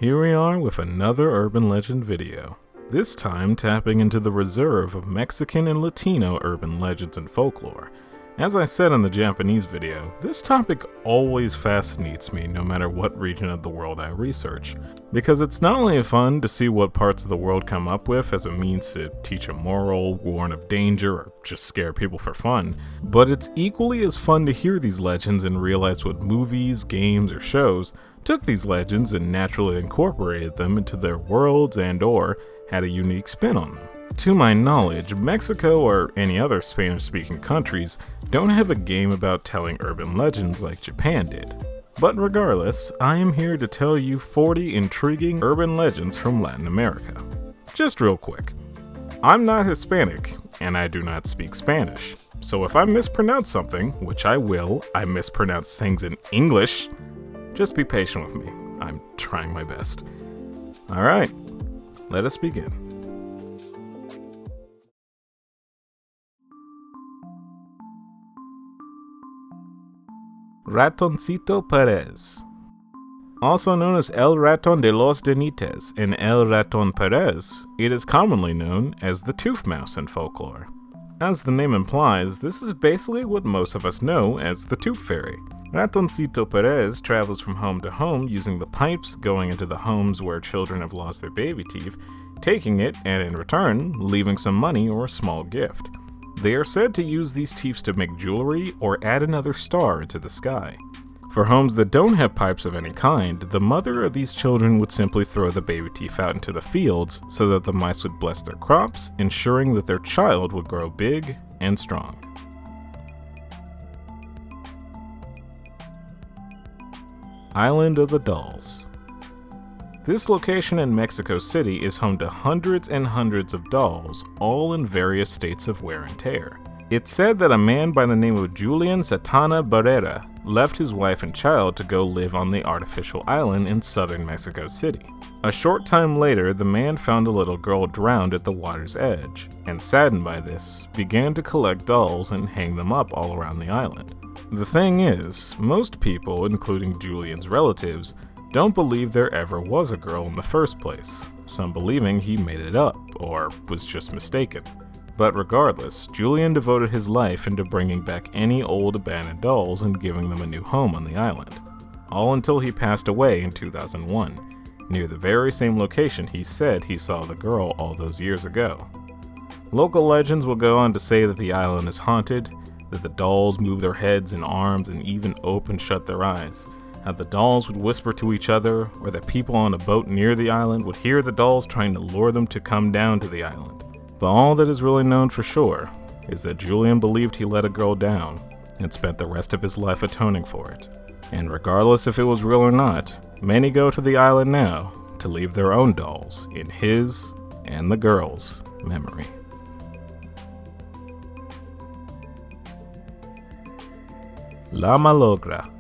Here we are with another urban legend video, this time tapping into the reserve of Mexican and Latino urban legends and folklore. As I said in the Japanese video, this topic always fascinates me no matter what region of the world I research, because it's not only fun to see what parts of the world come up with as a means to teach a moral, warn of danger, or just scare people for fun, but it's equally as fun to hear these legends and realize what movies, games, or shows took these legends and naturally incorporated them into their worlds and/or had a unique spin on them. To my knowledge, Mexico or any other Spanish-speaking countries don't have a game about telling urban legends like Japan did. But regardless, I am here to tell you 40 intriguing urban legends from Latin America. Just real quick, I'm not Hispanic, and I do not speak Spanish, so if I mispronounce something, which I will, I mispronounce things in English, just be patient with me. I'm trying my best. Alright, let us begin. Ratoncito Pérez. Also known as El Raton de los Denites and El Raton Pérez, it is commonly known as the Tooth Mouse in folklore. As the name implies, this is basically what most of us know as the Tooth Fairy. Ratoncito Pérez travels from home to home using the pipes, going into the homes where children have lost their baby teeth, taking it, and in return, leaving some money or a small gift. They are said to use these teeth to make jewelry or add another star into the sky. For homes that don't have pipes of any kind, the mother of these children would simply throw the baby teeth out into the fields so that the mice would bless their crops, ensuring that their child would grow big and strong. Island of the Dolls. This location in Mexico City is home to hundreds and hundreds of dolls, all in various states of wear and tear. It's said that a man by the name of Julian Satana Barrera left his wife and child to go live on the artificial island in southern Mexico City. A short time later, the man found a little girl drowned at the water's edge, and saddened by this, began to collect dolls and hang them up all around the island. The thing is, most people, including Julian's relatives, don't believe there ever was a girl in the first place, some believing he made it up, or was just mistaken. But regardless, Julian devoted his life into bringing back any old abandoned dolls and giving them a new home on the island, all until he passed away in 2001, near the very same location he said he saw the girl all those years ago. Local legends will go on to say that the island is haunted, that the dolls move their heads and arms and even open shut their eyes, how the dolls would whisper to each other, or that people on a boat near the island would hear the dolls trying to lure them to come down to the island. But all that is really known for sure is that Julian believed he let a girl down and spent the rest of his life atoning for it. And regardless if it was real or not, many go to the island now to leave their own dolls in his and the girl's memory. La Malogra.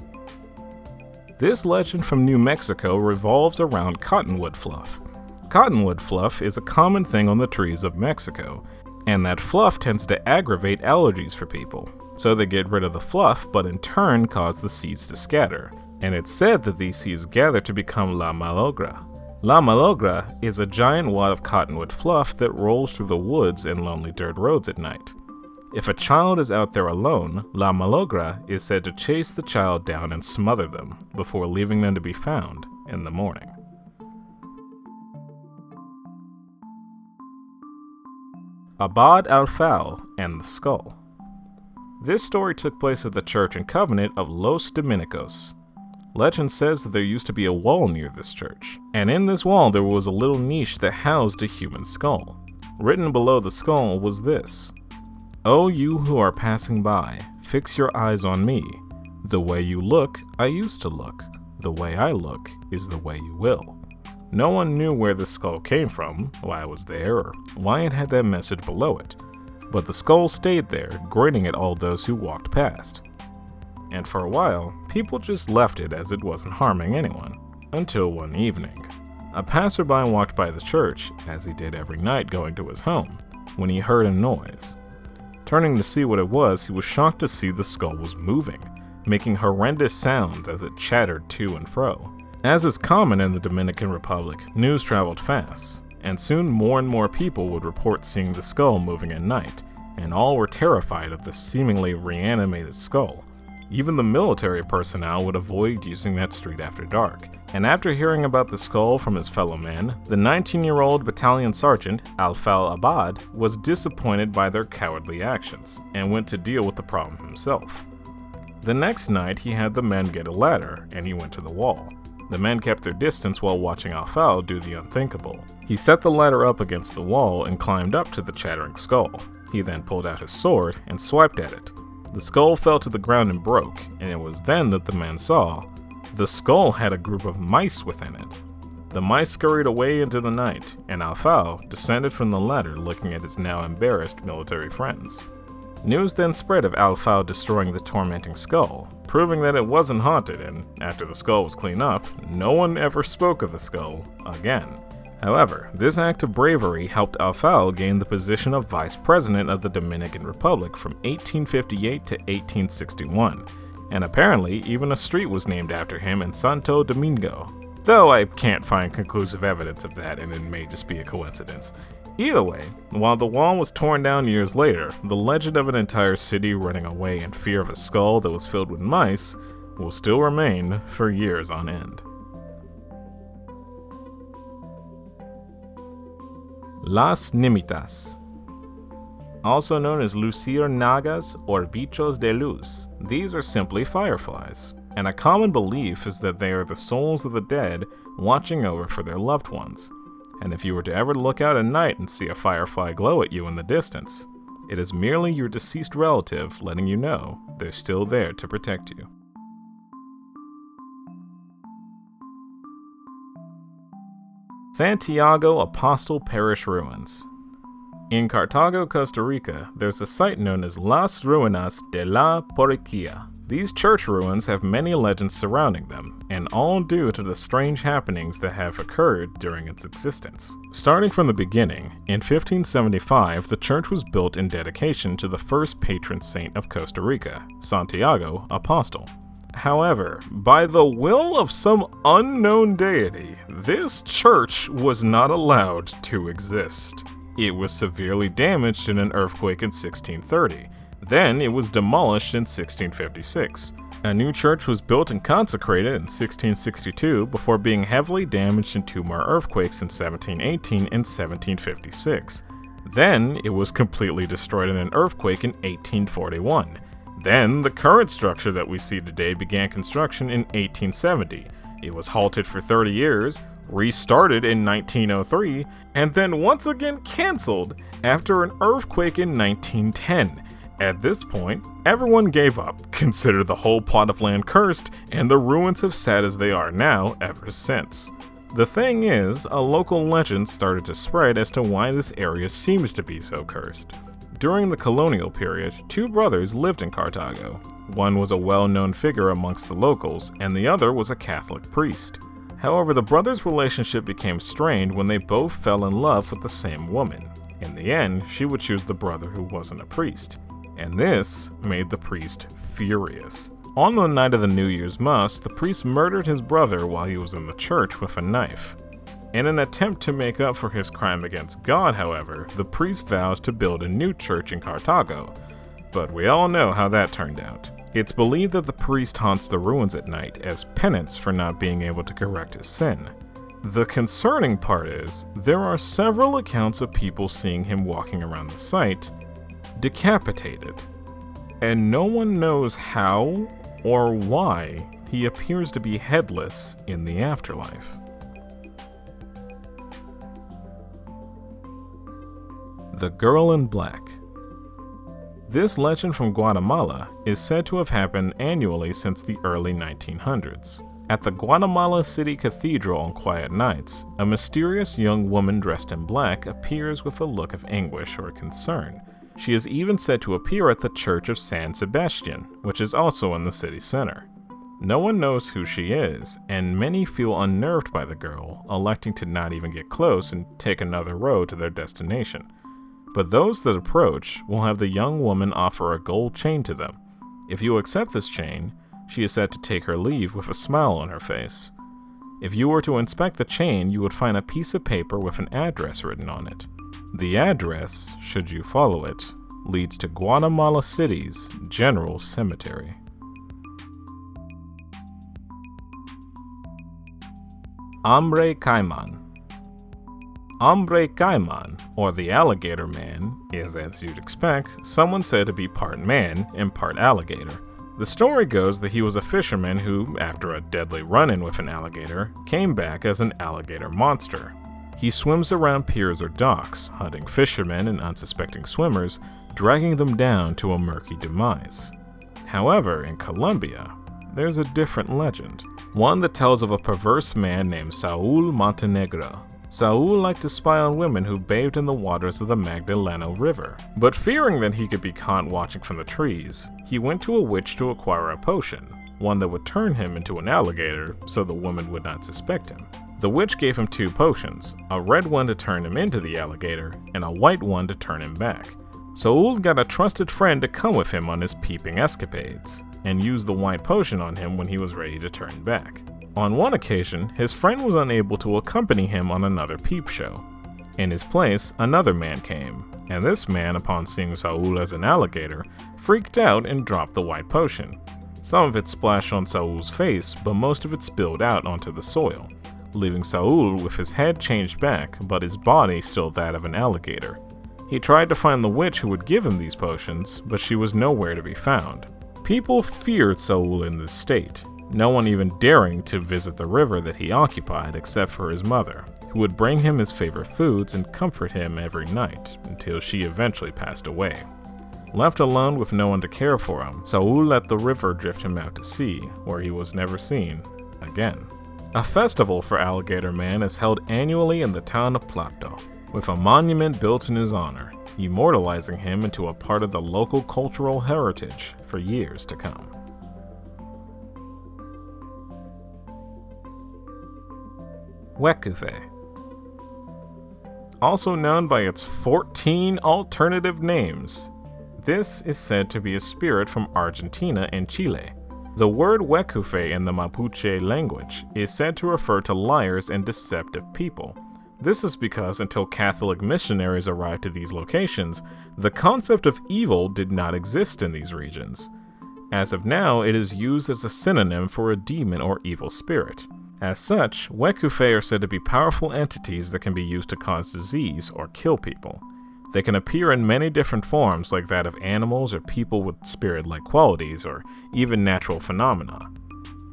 This legend from New Mexico revolves around cottonwood fluff. Cottonwood fluff is a common thing on the trees of Mexico, and that fluff tends to aggravate allergies for people. So they get rid of the fluff, but in turn cause the seeds to scatter. And it's said that these seeds gather to become La Malogra. La Malogra is a giant wad of cottonwood fluff that rolls through the woods and lonely dirt roads at night. If a child is out there alone, La Malogra is said to chase the child down and smother them before leaving them to be found in the morning. Abad Alfau and the Skull. This story took place at the church and convent of Los Dominicos. Legend says that there used to be a wall near this church, and in this wall there was a little niche that housed a human skull. Written below the skull was this: "O you who are passing by, fix your eyes on me. The way you look, I used to look. The way I look is the way you will." No one knew where the skull came from, why it was there, or why it had that message below it. But the skull stayed there, grinning at all those who walked past. And for a while, people just left it as it wasn't harming anyone. Until one evening. A passerby walked by the church, as he did every night going to his home, when he heard a noise. Turning to see what it was, he was shocked to see the skull was moving, making horrendous sounds as it chattered to and fro. As is common in the Dominican Republic, news traveled fast, and soon more and more people would report seeing the skull moving at night, and all were terrified of the seemingly reanimated skull. Even the military personnel would avoid using that street after dark. And after hearing about the skull from his fellow men, the 19-year-old battalion sergeant, Alfau Abad, was disappointed by their cowardly actions, and went to deal with the problem himself. The next night, he had the men get a ladder, and he went to the wall. The men kept their distance while watching Alfau do the unthinkable. He set the ladder up against the wall and climbed up to the chattering skull. He then pulled out his sword and swiped at it. The skull fell to the ground and broke, and it was then that the men saw the skull had a group of mice within it. The mice scurried away into the night, and Alfau descended from the ladder looking at his now embarrassed military friends. News then spread of Alfau destroying the tormenting skull, proving that it wasn't haunted, and after the skull was cleaned up, no one ever spoke of the skull again. However, this act of bravery helped Alfau gain the position of vice president of the Dominican Republic from 1858 to 1861, and apparently even a street was named after him in Santo Domingo, though I can't find conclusive evidence of that, and it may just be a coincidence. Either way, while the wall was torn down years later, the legend of an entire city running away in fear of a skull that was filled with mice will still remain for years on end. Las Nimitas. Also known as luciérnagas or bichos de luz, these are simply fireflies, and a common belief is that they are the souls of the dead watching over for their loved ones. And if you were to ever look out at night and see a firefly glow at you in the distance, it is merely your deceased relative letting you know they're still there to protect you. Santiago Apóstol Parish Ruins. In Cartago, Costa Rica, there's a site known as Las Ruinas de la Parroquia. These church ruins have many legends surrounding them, and all due to the strange happenings that have occurred during its existence. Starting from the beginning, in 1575, the church was built in dedication to the first patron saint of Costa Rica, Santiago Apóstol. However, by the will of some unknown deity, this church was not allowed to exist. It was severely damaged in an earthquake in 1630. Then it was demolished in 1656. A new church was built and consecrated in 1662 before being heavily damaged in two more earthquakes in 1718 and 1756. Then it was completely destroyed in an earthquake in 1841. Then, the current structure that we see today began construction in 1870. It was halted for 30 years, restarted in 1903, and then once again cancelled after an earthquake in 1910. At this point, everyone gave up, considered the whole plot of land cursed, and the ruins have sat as they are now ever since. The thing is, a local legend started to spread as to why this area seems to be so cursed. During the colonial period, two brothers lived in Cartago. One was a well-known figure amongst the locals, and the other was a Catholic priest. However, the brothers' relationship became strained when they both fell in love with the same woman. In the end, she would choose the brother who wasn't a priest, and this made the priest furious. On the night of the New Year's Mass, the priest murdered his brother while he was in the church with a knife. In an attempt to make up for his crime against God, however, the priest vows to build a new church in Cartago. But we all know how that turned out. It's believed that the priest haunts the ruins at night as penance for not being able to correct his sin. The concerning part is, there are several accounts of people seeing him walking around the site, decapitated. And no one knows how or why he appears to be headless in the afterlife. The Girl in Black. This legend from Guatemala is said to have happened annually since the early 1900s. At the Guatemala City Cathedral on quiet nights, a mysterious young woman dressed in black appears with a look of anguish or concern. She is even said to appear at the Church of San Sebastian, which is also in the city center. No one knows who she is, and many feel unnerved by the girl, electing to not even get close and take another road to their destination. But those that approach will have the young woman offer a gold chain to them. If you accept this chain, she is said to take her leave with a smile on her face. If you were to inspect the chain, you would find a piece of paper with an address written on it. The address, should you follow it, leads to Guatemala City's General Cemetery. Hombre Caimán. Hombre Caimán, or the Alligator Man, is, as you'd expect, someone said to be part man and part alligator. The story goes that he was a fisherman who, after a deadly run-in with an alligator, came back as an alligator monster. He swims around piers or docks, hunting fishermen and unsuspecting swimmers, dragging them down to a murky demise. However, in Colombia, there's a different legend, one that tells of a perverse man named Saul Montenegro. Saul liked to spy on women who bathed in the waters of the Magdalena River, but fearing that he could be caught watching from the trees, he went to a witch to acquire a potion, one that would turn him into an alligator so the woman would not suspect him. The witch gave him 2 potions, a red one to turn him into the alligator, and a white one to turn him back. Saul got a trusted friend to come with him on his peeping escapades, and used the white potion on him when he was ready to turn back. On one occasion, his friend was unable to accompany him on another peep show. In his place, another man came, and this man, upon seeing Saul as an alligator, freaked out and dropped the white potion. Some of it splashed on Saul's face, but most of it spilled out onto the soil, leaving Saul with his head changed back, but his body still that of an alligator. He tried to find the witch who would give him these potions, but she was nowhere to be found. People feared Saul in this state, no one even daring to visit the river that he occupied except for his mother, who would bring him his favorite foods and comfort him every night until she eventually passed away. Left alone with no one to care for him, Saul let the river drift him out to sea, where he was never seen again. A festival for Alligator Man is held annually in the town of Plato, with a monument built in his honor, immortalizing him into a part of the local cultural heritage for years to come. Wekufe. Also known by its 14 alternative names, this is said to be a spirit from Argentina and Chile. The word Wekufe in the Mapuche language is said to refer to liars and deceptive people. This is because until Catholic missionaries arrived to these locations, the concept of evil did not exist in these regions. As of now, it is used as a synonym for a demon or evil spirit. As such, Wekufe are said to be powerful entities that can be used to cause disease or kill people. They can appear in many different forms, like that of animals or people with spirit-like qualities, or even natural phenomena.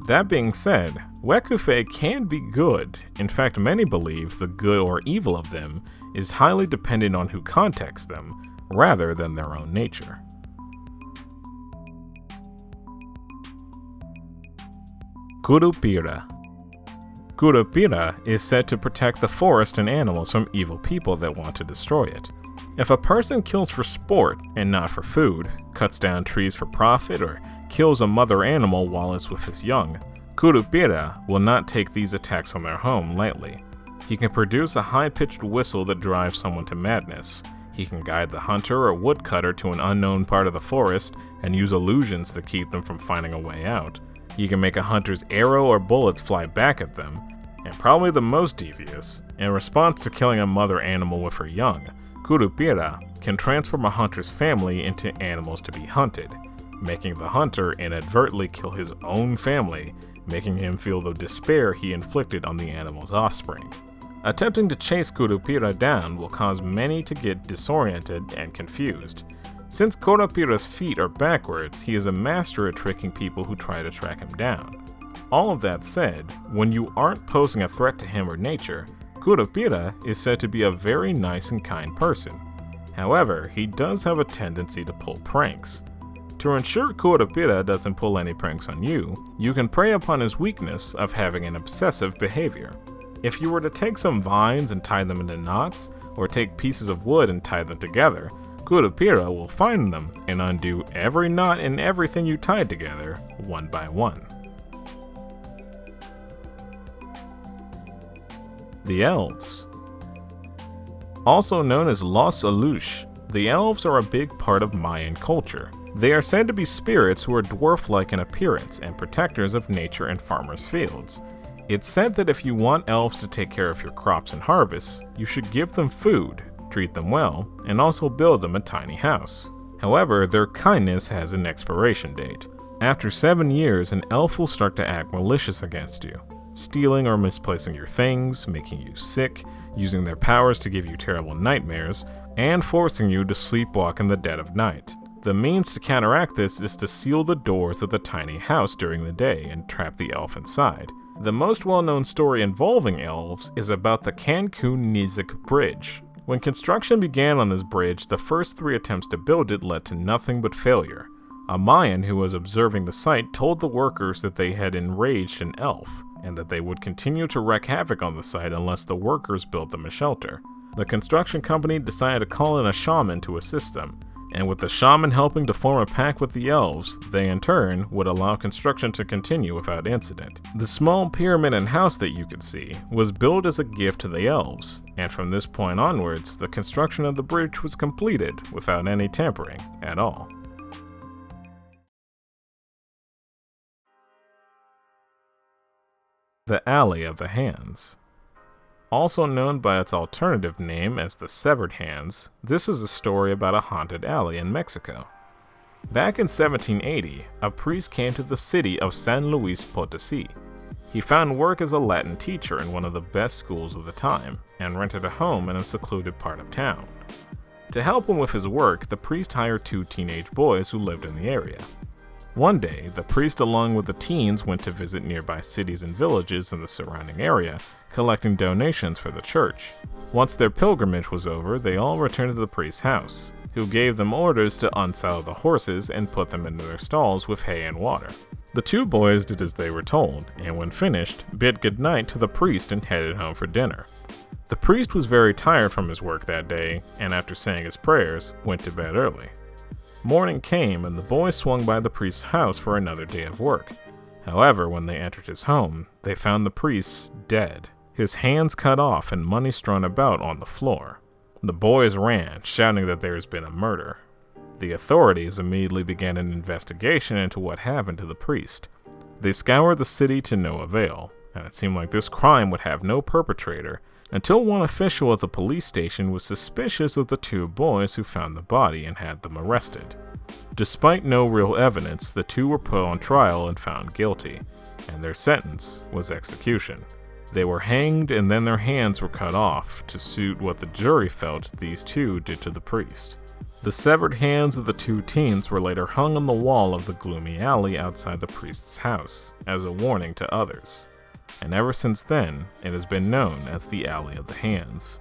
That being said, Wekufe can be good. In fact, many believe the good or evil of them is highly dependent on who contacts them, rather than their own nature. Curupira. Curupira is said to protect the forest and animals from evil people that want to destroy it. If a person kills for sport and not for food, cuts down trees for profit, or kills a mother animal while it's with his young, Curupira will not take these attacks on their home lightly. He can produce a high-pitched whistle that drives someone to madness. He can guide the hunter or woodcutter to an unknown part of the forest and use illusions to keep them from finding a way out. He can make a hunter's arrow or bullets fly back at them, and probably the most devious, in response to killing a mother animal with her young, Curupira can transform a hunter's family into animals to be hunted, making the hunter inadvertently kill his own family, making him feel the despair he inflicted on the animal's offspring. Attempting to chase Curupira down will cause many to get disoriented and confused. Since Curupira's feet are backwards, he is a master at tricking people who try to track him down. All of that said, when you aren't posing a threat to him or nature, Curupira is said to be a very nice and kind person. However, he does have a tendency to pull pranks. To ensure Curupira doesn't pull any pranks on you, you can prey upon his weakness of having an obsessive behavior. If you were to take some vines and tie them into knots, or take pieces of wood and tie them together, Curupira will find them and undo every knot and everything you tied together, one by one. The Elves. Also known as Los Aluxes, the Elves are a big part of Mayan culture. They are said to be spirits who are dwarf-like in appearance and protectors of nature and farmers' fields. It's said that if you want elves to take care of your crops and harvests, you should give them food, treat them well, and also build them a tiny house. However, their kindness has an expiration date. After 7 years, an elf will start to act malicious against you, stealing or misplacing your things, making you sick, using their powers to give you terrible nightmares, and forcing you to sleepwalk in the dead of night. The means to counteract this is to seal the doors of the tiny house during the day and trap the elf inside. The most well-known story involving elves is about the Cancun-Nizic Bridge. When construction began on this bridge, the first 3 attempts to build it led to nothing but failure. A Mayan who was observing the site told the workers that they had enraged an elf, and that they would continue to wreak havoc on the site unless the workers built them a shelter. The construction company decided to call in a shaman to assist them, and with the shaman helping to form a pact with the elves, they in turn would allow construction to continue without incident. The small pyramid and house that you could see was built as a gift to the elves, and from this point onwards, the construction of the bridge was completed without any tampering at all. The Alley of the Hands. Also known by its alternative name as the Severed Hands, this is a story about a haunted alley in Mexico. Back in 1780, a priest came to the city of San Luis Potosí. He found work as a Latin teacher in one of the best schools of the time, and rented a home in a secluded part of town. To help him with his work, the priest hired 2 teenage boys who lived in the area. One day, the priest along with the teens went to visit nearby cities and villages in the surrounding area, collecting donations for the church. Once their pilgrimage was over, they all returned to the priest's house, who gave them orders to unsaddle the horses and put them into their stalls with hay and water. The 2 boys did as they were told, and when finished, bid goodnight to the priest and headed home for dinner. The priest was very tired from his work that day, and after saying his prayers, went to bed early. Morning came, and the boys swung by the priest's house for another day of work. However, when they entered his home, they found the priest dead, his hands cut off and money strewn about on the floor. The boys ran, shouting that there has been a murder. The authorities immediately began an investigation into what happened to the priest. They scoured the city to no avail, and it seemed like this crime would have no perpetrator, until one official at the police station was suspicious of the 2 boys who found the body and had them arrested. Despite no real evidence, the 2 were put on trial and found guilty, and their sentence was execution. They were hanged and then their hands were cut off to suit what the jury felt these 2 did to the priest. The severed hands of the 2 teens were later hung on the wall of the gloomy alley outside the priest's house, as a warning to others. And ever since then, it has been known as the Alley of the Hands.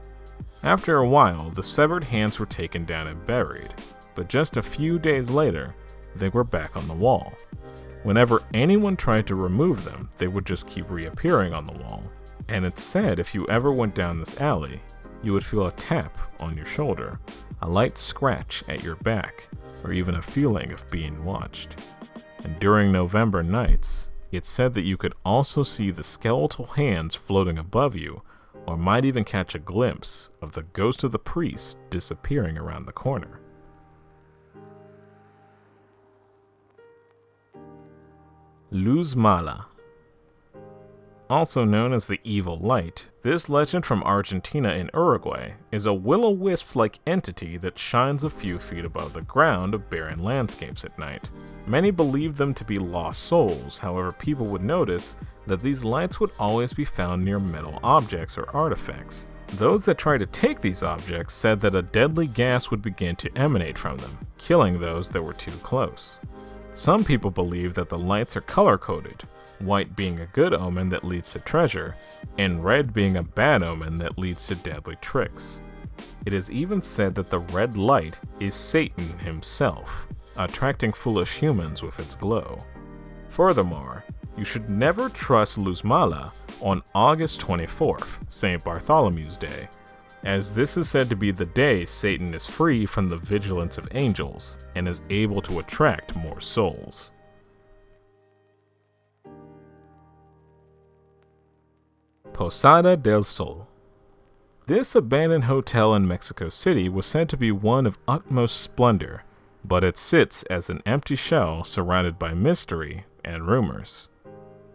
After a while, the severed hands were taken down and buried, but just a few days later, they were back on the wall. Whenever anyone tried to remove them, they would just keep reappearing on the wall, and it's said if you ever went down this alley, you would feel a tap on your shoulder, a light scratch at your back, or even a feeling of being watched. And during November nights, it's said that you could also see the skeletal hands floating above you, or might even catch a glimpse of the ghost of the priest disappearing around the corner. Luz Mala. Also known as the Evil Light, this legend from Argentina and Uruguay is a will-o'-wisp-like entity that shines a few feet above the ground of barren landscapes at night. Many believe them to be lost souls, however people would notice that these lights would always be found near metal objects or artifacts. Those that tried to take these objects said that a deadly gas would begin to emanate from them, killing those that were too close. Some people believe that the lights are color-coded, white being a good omen that leads to treasure, and red being a bad omen that leads to deadly tricks. It is even said that the red light is Satan himself, attracting foolish humans with its glow. Furthermore, you should never trust Luz Mala on August 24th, St. Bartholomew's Day, as this is said to be the day Satan is free from the vigilance of angels and is able to attract more souls. Posada del Sol. This abandoned hotel in Mexico City was said to be one of utmost splendor, but it sits as an empty shell surrounded by mystery and rumors.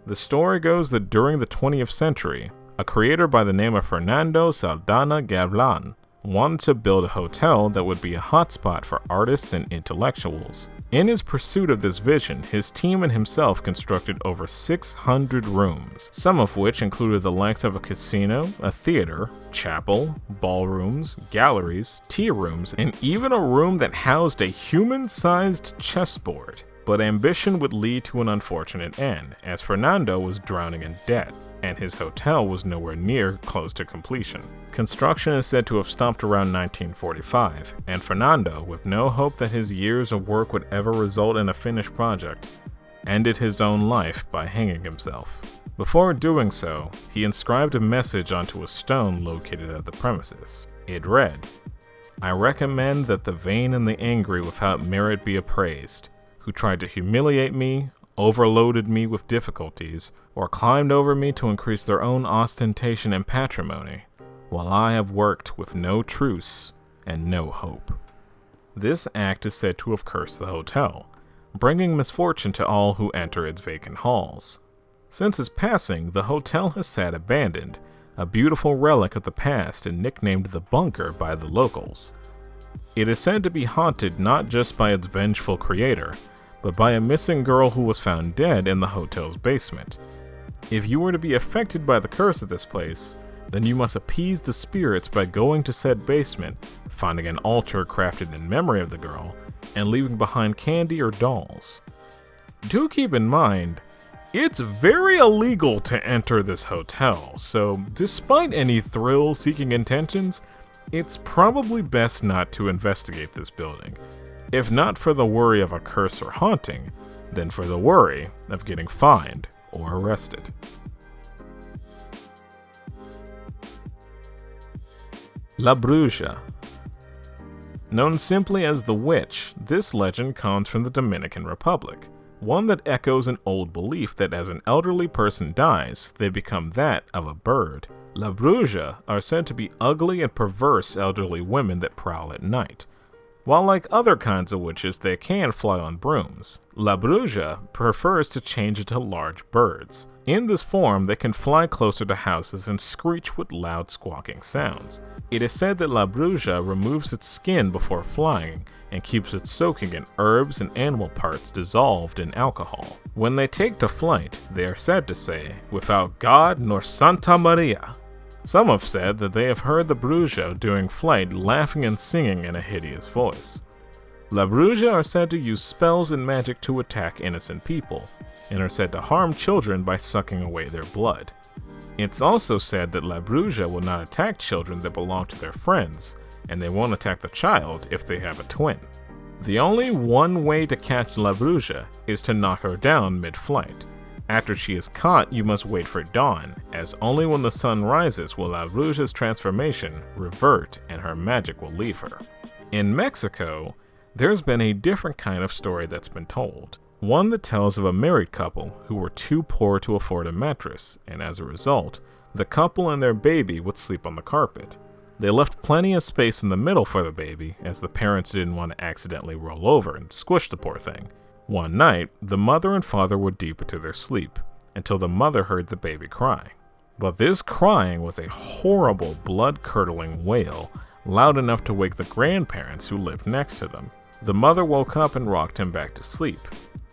The story goes that during the 20th century, a creator by the name of Fernando Saldana Gavlan wanted to build a hotel that would be a hotspot for artists and intellectuals. In his pursuit of this vision, his team and himself constructed over 600 rooms, some of which included the likes of a casino, a theater, chapel, ballrooms, galleries, tea rooms, and even a room that housed a human-sized chessboard. But ambition would lead to an unfortunate end, as Fernando was drowning in debt, and his hotel was nowhere near close to completion. Construction is said to have stopped around 1945, and Fernando, with no hope that his years of work would ever result in a finished project, ended his own life by hanging himself. Before doing so, he inscribed a message onto a stone located at the premises. It read, "I recommend that the vain and the angry without merit be appraised, who tried to humiliate me, overloaded me with difficulties, or climbed over me to increase their own ostentation and patrimony, while I have worked with no truce and no hope." This act is said to have cursed the hotel, bringing misfortune to all who enter its vacant halls. Since his passing, the hotel has sat abandoned, a beautiful relic of the past and nicknamed the Bunker by the locals. It is said to be haunted not just by its vengeful creator, but by a missing girl who was found dead in the hotel's basement. If you were to be affected by the curse of this place, then you must appease the spirits by going to said basement, finding an altar crafted in memory of the girl, and leaving behind candy or dolls. Do keep in mind, it's very illegal to enter this hotel, so despite any thrill-seeking intentions, it's probably best not to investigate this building. If not for the worry of a curse or haunting, then for the worry of getting fined or arrested. La Bruja. Known simply as the Witch, this legend comes from the Dominican Republic, one that echoes an old belief that as an elderly person dies, they become that of a bird. La Bruja are said to be ugly and perverse elderly women that prowl at night. While like other kinds of witches, they can fly on brooms, La Bruja prefers to change into large birds. In this form, they can fly closer to houses and screech with loud squawking sounds. It is said that La Bruja removes its skin before flying and keeps it soaking in herbs and animal parts dissolved in alcohol. When they take to flight, they are said to say, "Without God nor Santa Maria." Some have said that they have heard the Bruja during flight laughing and singing in a hideous voice. La Bruja are said to use spells and magic to attack innocent people, and are said to harm children by sucking away their blood. It's also said that La Bruja will not attack children that belong to their friends, and they won't attack the child if they have a twin. The only one way to catch La Bruja is to knock her down mid-flight. After she is caught, you must wait for dawn, as only when the sun rises will La Bruja's transformation revert and her magic will leave her. In Mexico, there's been a different kind of story that's been told. One that tells of a married couple who were too poor to afford a mattress, and as a result, the couple and their baby would sleep on the carpet. They left plenty of space in the middle for the baby, as the parents didn't want to accidentally roll over and squish the poor thing. One night, the mother and father were deep into their sleep, until the mother heard the baby cry. But this crying was a horrible, blood-curdling wail, loud enough to wake the grandparents who lived next to them. The mother woke up and rocked him back to sleep.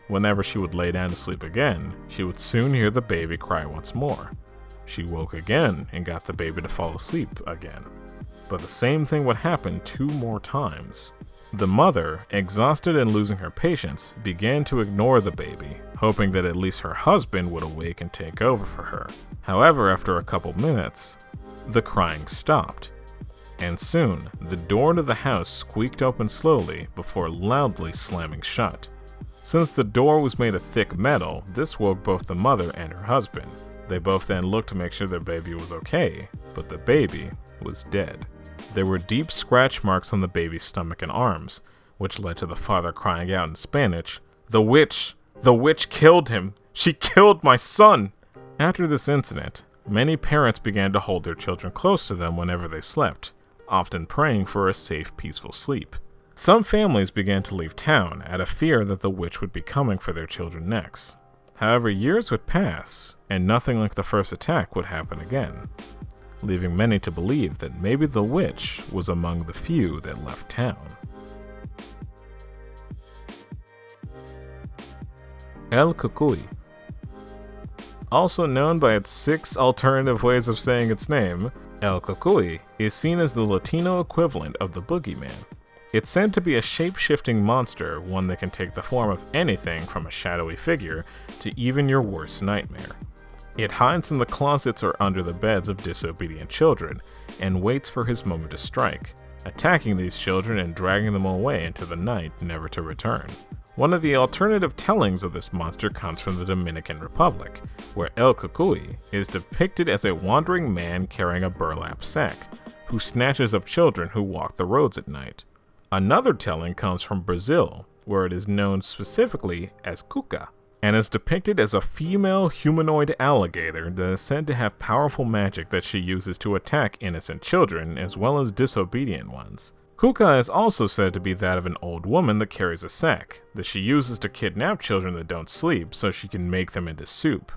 Whenever she would lay down to sleep again, she would soon hear the baby cry once more. She woke again and got the baby to fall asleep again. But the same thing would happen 2 more times. The mother, exhausted and losing her patience, began to ignore the baby, hoping that at least her husband would awake and take over for her. However, after a couple minutes, the crying stopped, and soon the door to the house squeaked open slowly before loudly slamming shut. Since the door was made of thick metal, this woke both the mother and her husband. They both then looked to make sure their baby was okay, but the baby was dead. There were deep scratch marks on the baby's stomach and arms, which led to the father crying out in Spanish, "The witch! The witch killed him! She killed my son!" After this incident, many parents began to hold their children close to them whenever they slept, often praying for a safe, peaceful sleep. Some families began to leave town out of fear that the witch would be coming for their children next. However, years would pass, and nothing like the first attack would happen again, leaving many to believe that maybe the witch was among the few that left town. El Cucuy. Also known by its 6 alternative ways of saying its name, El Cucuy is seen as the Latino equivalent of the boogeyman. It's said to be a shape-shifting monster, one that can take the form of anything from a shadowy figure to even your worst nightmare. It hides in the closets or under the beds of disobedient children, and waits for his moment to strike, attacking these children and dragging them away into the night, never to return. One of the alternative tellings of this monster comes from the Dominican Republic, where El Cucuy is depicted as a wandering man carrying a burlap sack, who snatches up children who walk the roads at night. Another telling comes from Brazil, where it is known specifically as Cuca, and is depicted as a female humanoid alligator that is said to have powerful magic that she uses to attack innocent children as well as disobedient ones. Cuca is also said to be that of an old woman that carries a sack, that she uses to kidnap children that don't sleep so she can make them into soup.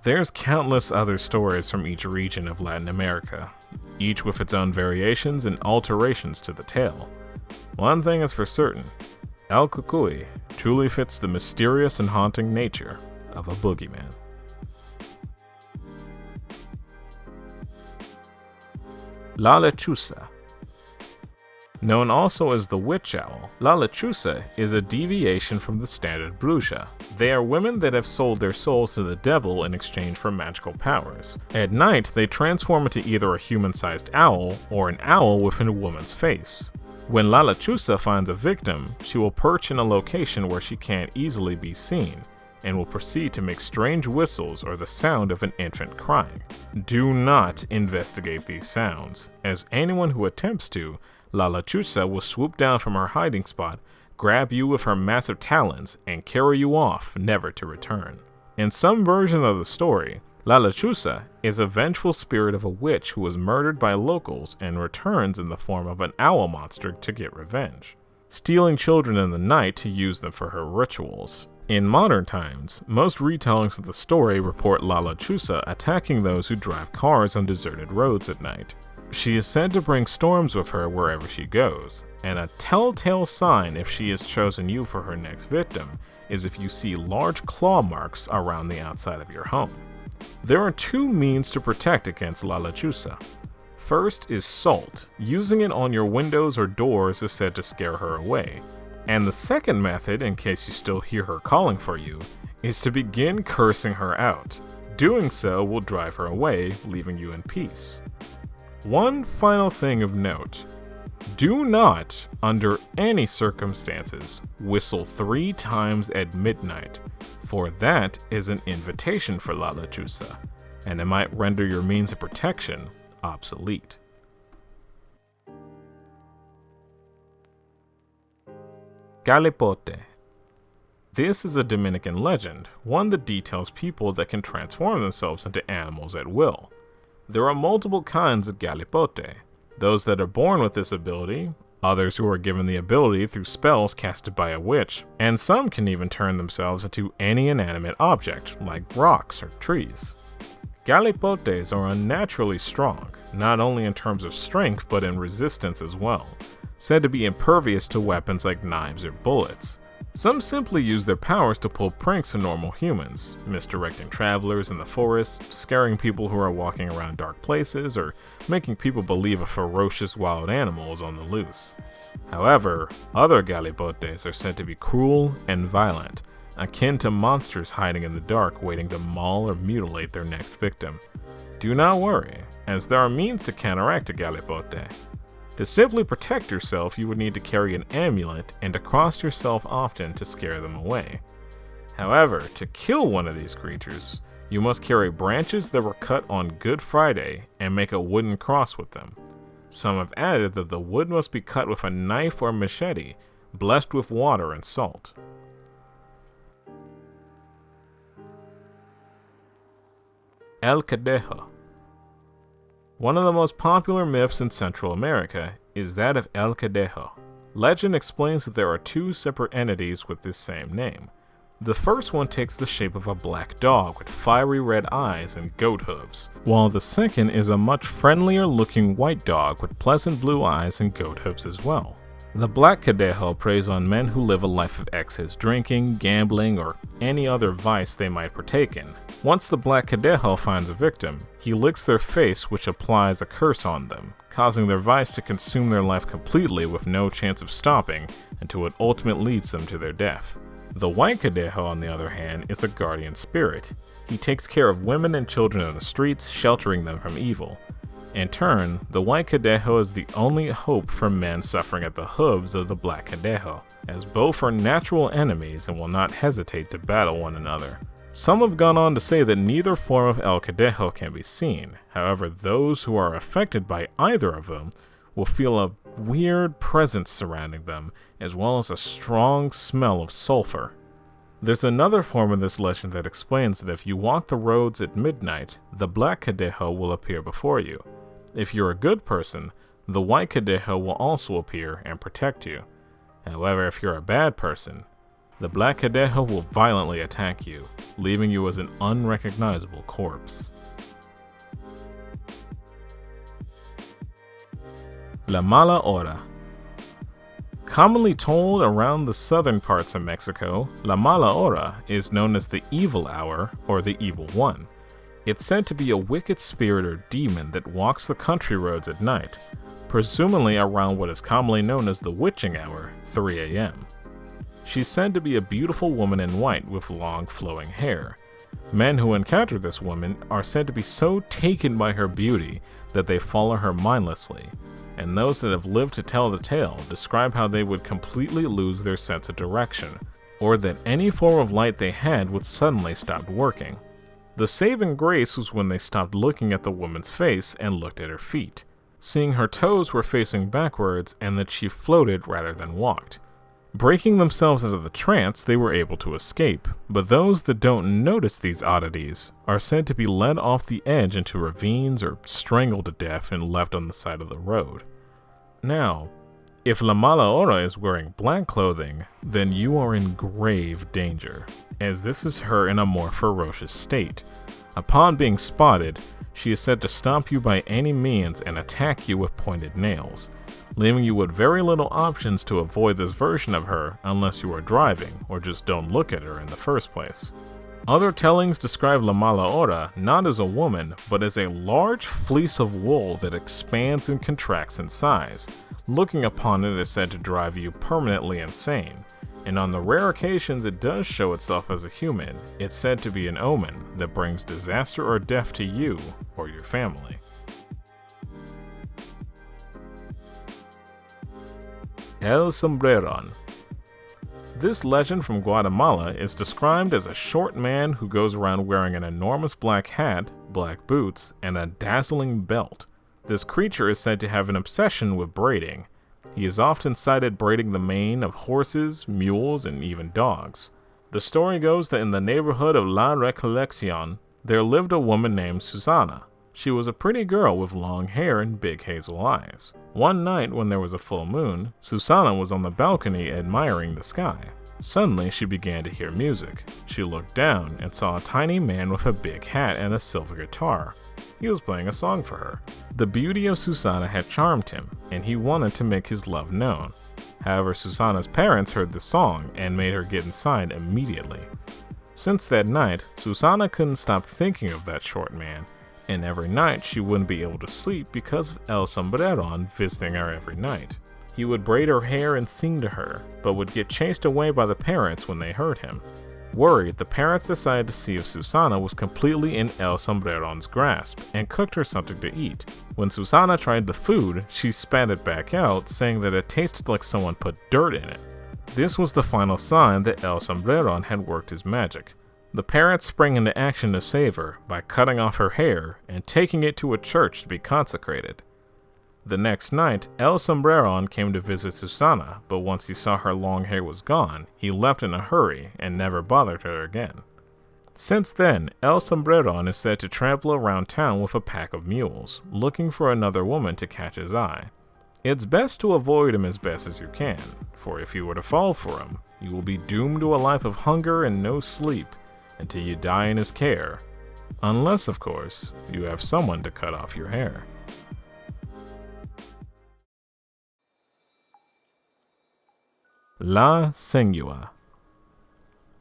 There's countless other stories from each region of Latin America, each with its own variations and alterations to the tale. One thing is for certain, El Cucuy truly fits the mysterious and haunting nature of a boogeyman. La Lechuza. Known also as the witch owl, La Lechuza is a deviation from the standard Bruja. They are women that have sold their souls to the devil in exchange for magical powers. At night, they transform into either a human-sized owl or an owl within a woman's face. When La Lechuza finds a victim, she will perch in a location where she can't easily be seen, and will proceed to make strange whistles or the sound of an infant crying. Do not investigate these sounds, as anyone who attempts to, La Lechuza will swoop down from her hiding spot, grab you with her massive talons, and carry you off, never to return. In some version of the story, La Lechuza is a vengeful spirit of a witch who was murdered by locals and returns in the form of an owl monster to get revenge, stealing children in the night to use them for her rituals. In modern times, most retellings of the story report La Lechuza attacking those who drive cars on deserted roads at night. She is said to bring storms with her wherever she goes, and a telltale sign if she has chosen you for her next victim is if you see large claw marks around the outside of your home. There are 2 means to protect against La Lechuza. First is salt. Using it on your windows or doors is said to scare her away. And the second method, in case you still hear her calling for you, is to begin cursing her out. Doing so will drive her away, leaving you in peace. One final thing of note. Do not, under any circumstances, whistle 3 times at midnight, for that is an invitation for La Lechuza, and it might render your means of protection obsolete. Galipote. This is a Dominican legend, one that details people that can transform themselves into animals at will. There are multiple kinds of Galipote. Those that are born with this ability, others who are given the ability through spells casted by a witch, and some can even turn themselves into any inanimate object, like rocks or trees. Galipotes are unnaturally strong, not only in terms of strength but in resistance as well, said to be impervious to weapons like knives or bullets. Some simply use their powers to pull pranks on normal humans, misdirecting travelers in the forest, scaring people who are walking around dark places, or making people believe a ferocious wild animal is on the loose. However, other Galipotes are said to be cruel and violent, akin to monsters hiding in the dark waiting to maul or mutilate their next victim. Do not worry, as there are means to counteract a Galipote. To simply protect yourself, you would need to carry an amulet and to cross yourself often to scare them away. However, to kill one of these creatures, you must carry branches that were cut on Good Friday and make a wooden cross with them. Some have added that the wood must be cut with a knife or machete, blessed with water and salt. El Cadejo. One of the most popular myths in Central America is that of El Cadejo. Legend explains that there are 2 separate entities with this same name. The first one takes the shape of a black dog with fiery red eyes and goat hooves, while the second is a much friendlier looking white dog with pleasant blue eyes and goat hooves as well. The black Cadejo preys on men who live a life of excess drinking, gambling, or any other vice they might partake in. Once the black Cadejo finds a victim, he licks their face, which applies a curse on them, causing their vice to consume their life completely with no chance of stopping until it ultimately leads them to their death. The white Cadejo, on the other hand, is a guardian spirit. He takes care of women and children in the streets, sheltering them from evil. In turn, the white Cadejo is the only hope for men suffering at the hooves of the black Cadejo, as both are natural enemies and will not hesitate to battle one another. Some have gone on to say that neither form of El Cadejo can be seen. However, those who are affected by either of them will feel a weird presence surrounding them, as well as a strong smell of sulfur. There's another form of this legend that explains that if you walk the roads at midnight, the black Cadejo will appear before you. If you're a good person, the white Cadejo will also appear and protect you. However, if you're a bad person, the black Cadejo will violently attack you, leaving you as an unrecognizable corpse. La Mala Hora. Commonly told around the southern parts of Mexico, La Mala Hora is known as the evil hour or the evil one. It's said to be a wicked spirit or demon that walks the country roads at night, presumably around what is commonly known as the witching hour, 3 a.m. She's said to be a beautiful woman in white with long flowing hair. Men who encounter this woman are said to be so taken by her beauty that they follow her mindlessly, and those that have lived to tell the tale describe how they would completely lose their sense of direction, or that any form of light they had would suddenly stop working. The saving grace was when they stopped looking at the woman's face and looked at her feet, seeing her toes were facing backwards and that she floated rather than walked. Breaking themselves out of the trance, they were able to escape, but those that don't notice these oddities are said to be led off the edge into ravines or strangled to death and left on the side of the road. Now, if La Mala Hora is wearing black clothing, then you are in grave danger, as this is her in a more ferocious state. Upon being spotted, she is said to stomp you by any means and attack you with pointed nails, leaving you with very little options to avoid this version of her unless you are driving or just don't look at her in the first place. Other tellings describe La Mala Hora not as a woman, but as a large fleece of wool that expands and contracts in size. Looking upon it is said to drive you permanently insane, and on the rare occasions it does show itself as a human, it's said to be an omen that brings disaster or death to you or your family. El Sombreron. This legend from Guatemala is described as a short man who goes around wearing an enormous black hat, black boots, and a dazzling belt. This creature is said to have an obsession with braiding. He is often sighted braiding the mane of horses, mules, and even dogs. The story goes that in the neighborhood of La Recoleccion, there lived a woman named Susana. She was a pretty girl with long hair and big hazel eyes. One night when there was a full moon, Susana was on the balcony admiring the sky. Suddenly she began to hear music. She looked down and saw a tiny man with a big hat and a silver guitar. He was playing a song for her. The beauty of Susana had charmed him, and he wanted to make his love known. However, Susana's parents heard the song and made her get inside immediately. Since that night, Susana couldn't stop thinking of that short man, and every night she wouldn't be able to sleep because of El Sombreron visiting her every night. He would braid her hair and sing to her, but would get chased away by the parents when they heard him. Worried, the parents decided to see if Susana was completely in El Sombreron's grasp and cooked her something to eat. When Susana tried the food, she spat it back out, saying that it tasted like someone put dirt in it. This was the final sign that El Sombreron had worked his magic. The parents sprang into action to save her by cutting off her hair and taking it to a church to be consecrated. The next night, El Sombreron came to visit Susana, but once he saw her long hair was gone, he left in a hurry and never bothered her again. Since then, El Sombreron is said to travel around town with a pack of mules, looking for another woman to catch his eye. It's best to avoid him as best as you can, for if you were to fall for him, you will be doomed to a life of hunger and no sleep until you die in his care, unless, of course, you have someone to cut off your hair. La Sengua.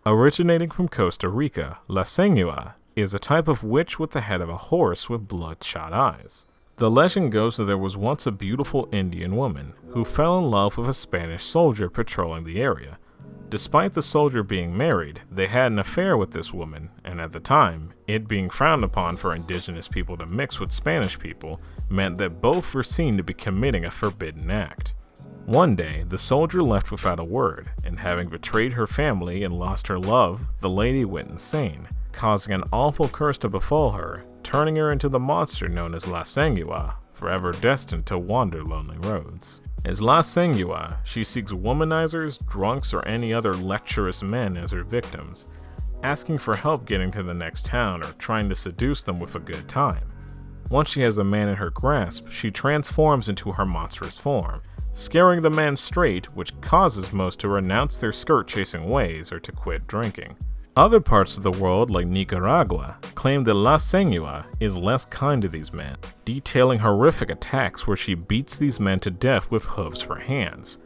Originating from Costa Rica, La Sengua is a type of witch with the head of a horse with bloodshot eyes. The legend goes that there was once a beautiful Indian woman who fell in love with a Spanish soldier patrolling the area. Despite the soldier being married, they had an affair with this woman, and at the time, it being frowned upon for indigenous people to mix with Spanish people meant that both were seen to be committing a forbidden act. One day, the soldier left without a word, and having betrayed her family and lost her love, the lady went insane, causing an awful curse to befall her, turning her into the monster known as La Sengua, forever destined to wander lonely roads. As La Sengua, she seeks womanizers, drunks, or any other lecherous men as her victims, asking for help getting to the next town or trying to seduce them with a good time. Once she has a man in her grasp, she transforms into her monstrous form, scaring the man straight, which causes most to renounce their skirt-chasing ways or to quit drinking. Other parts of the world, like Nicaragua, claim that La Sengua is less kind to these men, detailing horrific attacks where she beats these men to death with hooves for hands.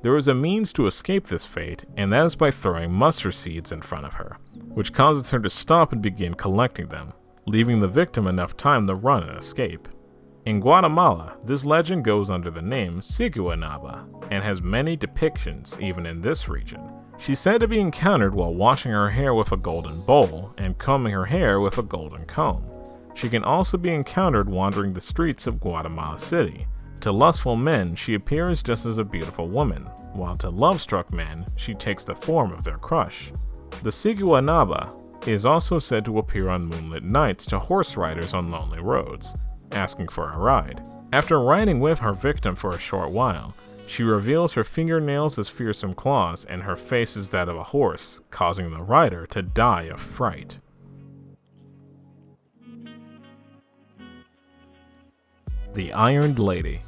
There is a means to escape this fate, and that is by throwing mustard seeds in front of her, which causes her to stop and begin collecting them, leaving the victim enough time to run and escape. In Guatemala, this legend goes under the name Siguanaba, and has many depictions even in this region. She's said to be encountered while washing her hair with a golden bowl and combing her hair with a golden comb. She can also be encountered wandering the streets of Guatemala City. To lustful men, she appears just as a beautiful woman, while to love-struck men, she takes the form of their crush. The Siguanaba is also said to appear on moonlit nights to horse riders on lonely roads, asking for a ride. After riding with her victim for a short while, she reveals her fingernails as fearsome claws and her face is that of a horse, causing the rider to die of fright. The Ironed Lady.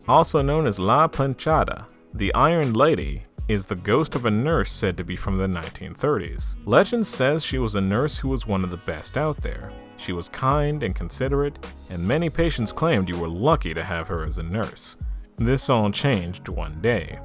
Also known as La Planchada, the Ironed Lady is the ghost of a nurse said to be from the 1930s. Legend says she was a nurse who was one of the best out there. She was kind and considerate, and many patients claimed you were lucky to have her as a nurse. This all changed one day.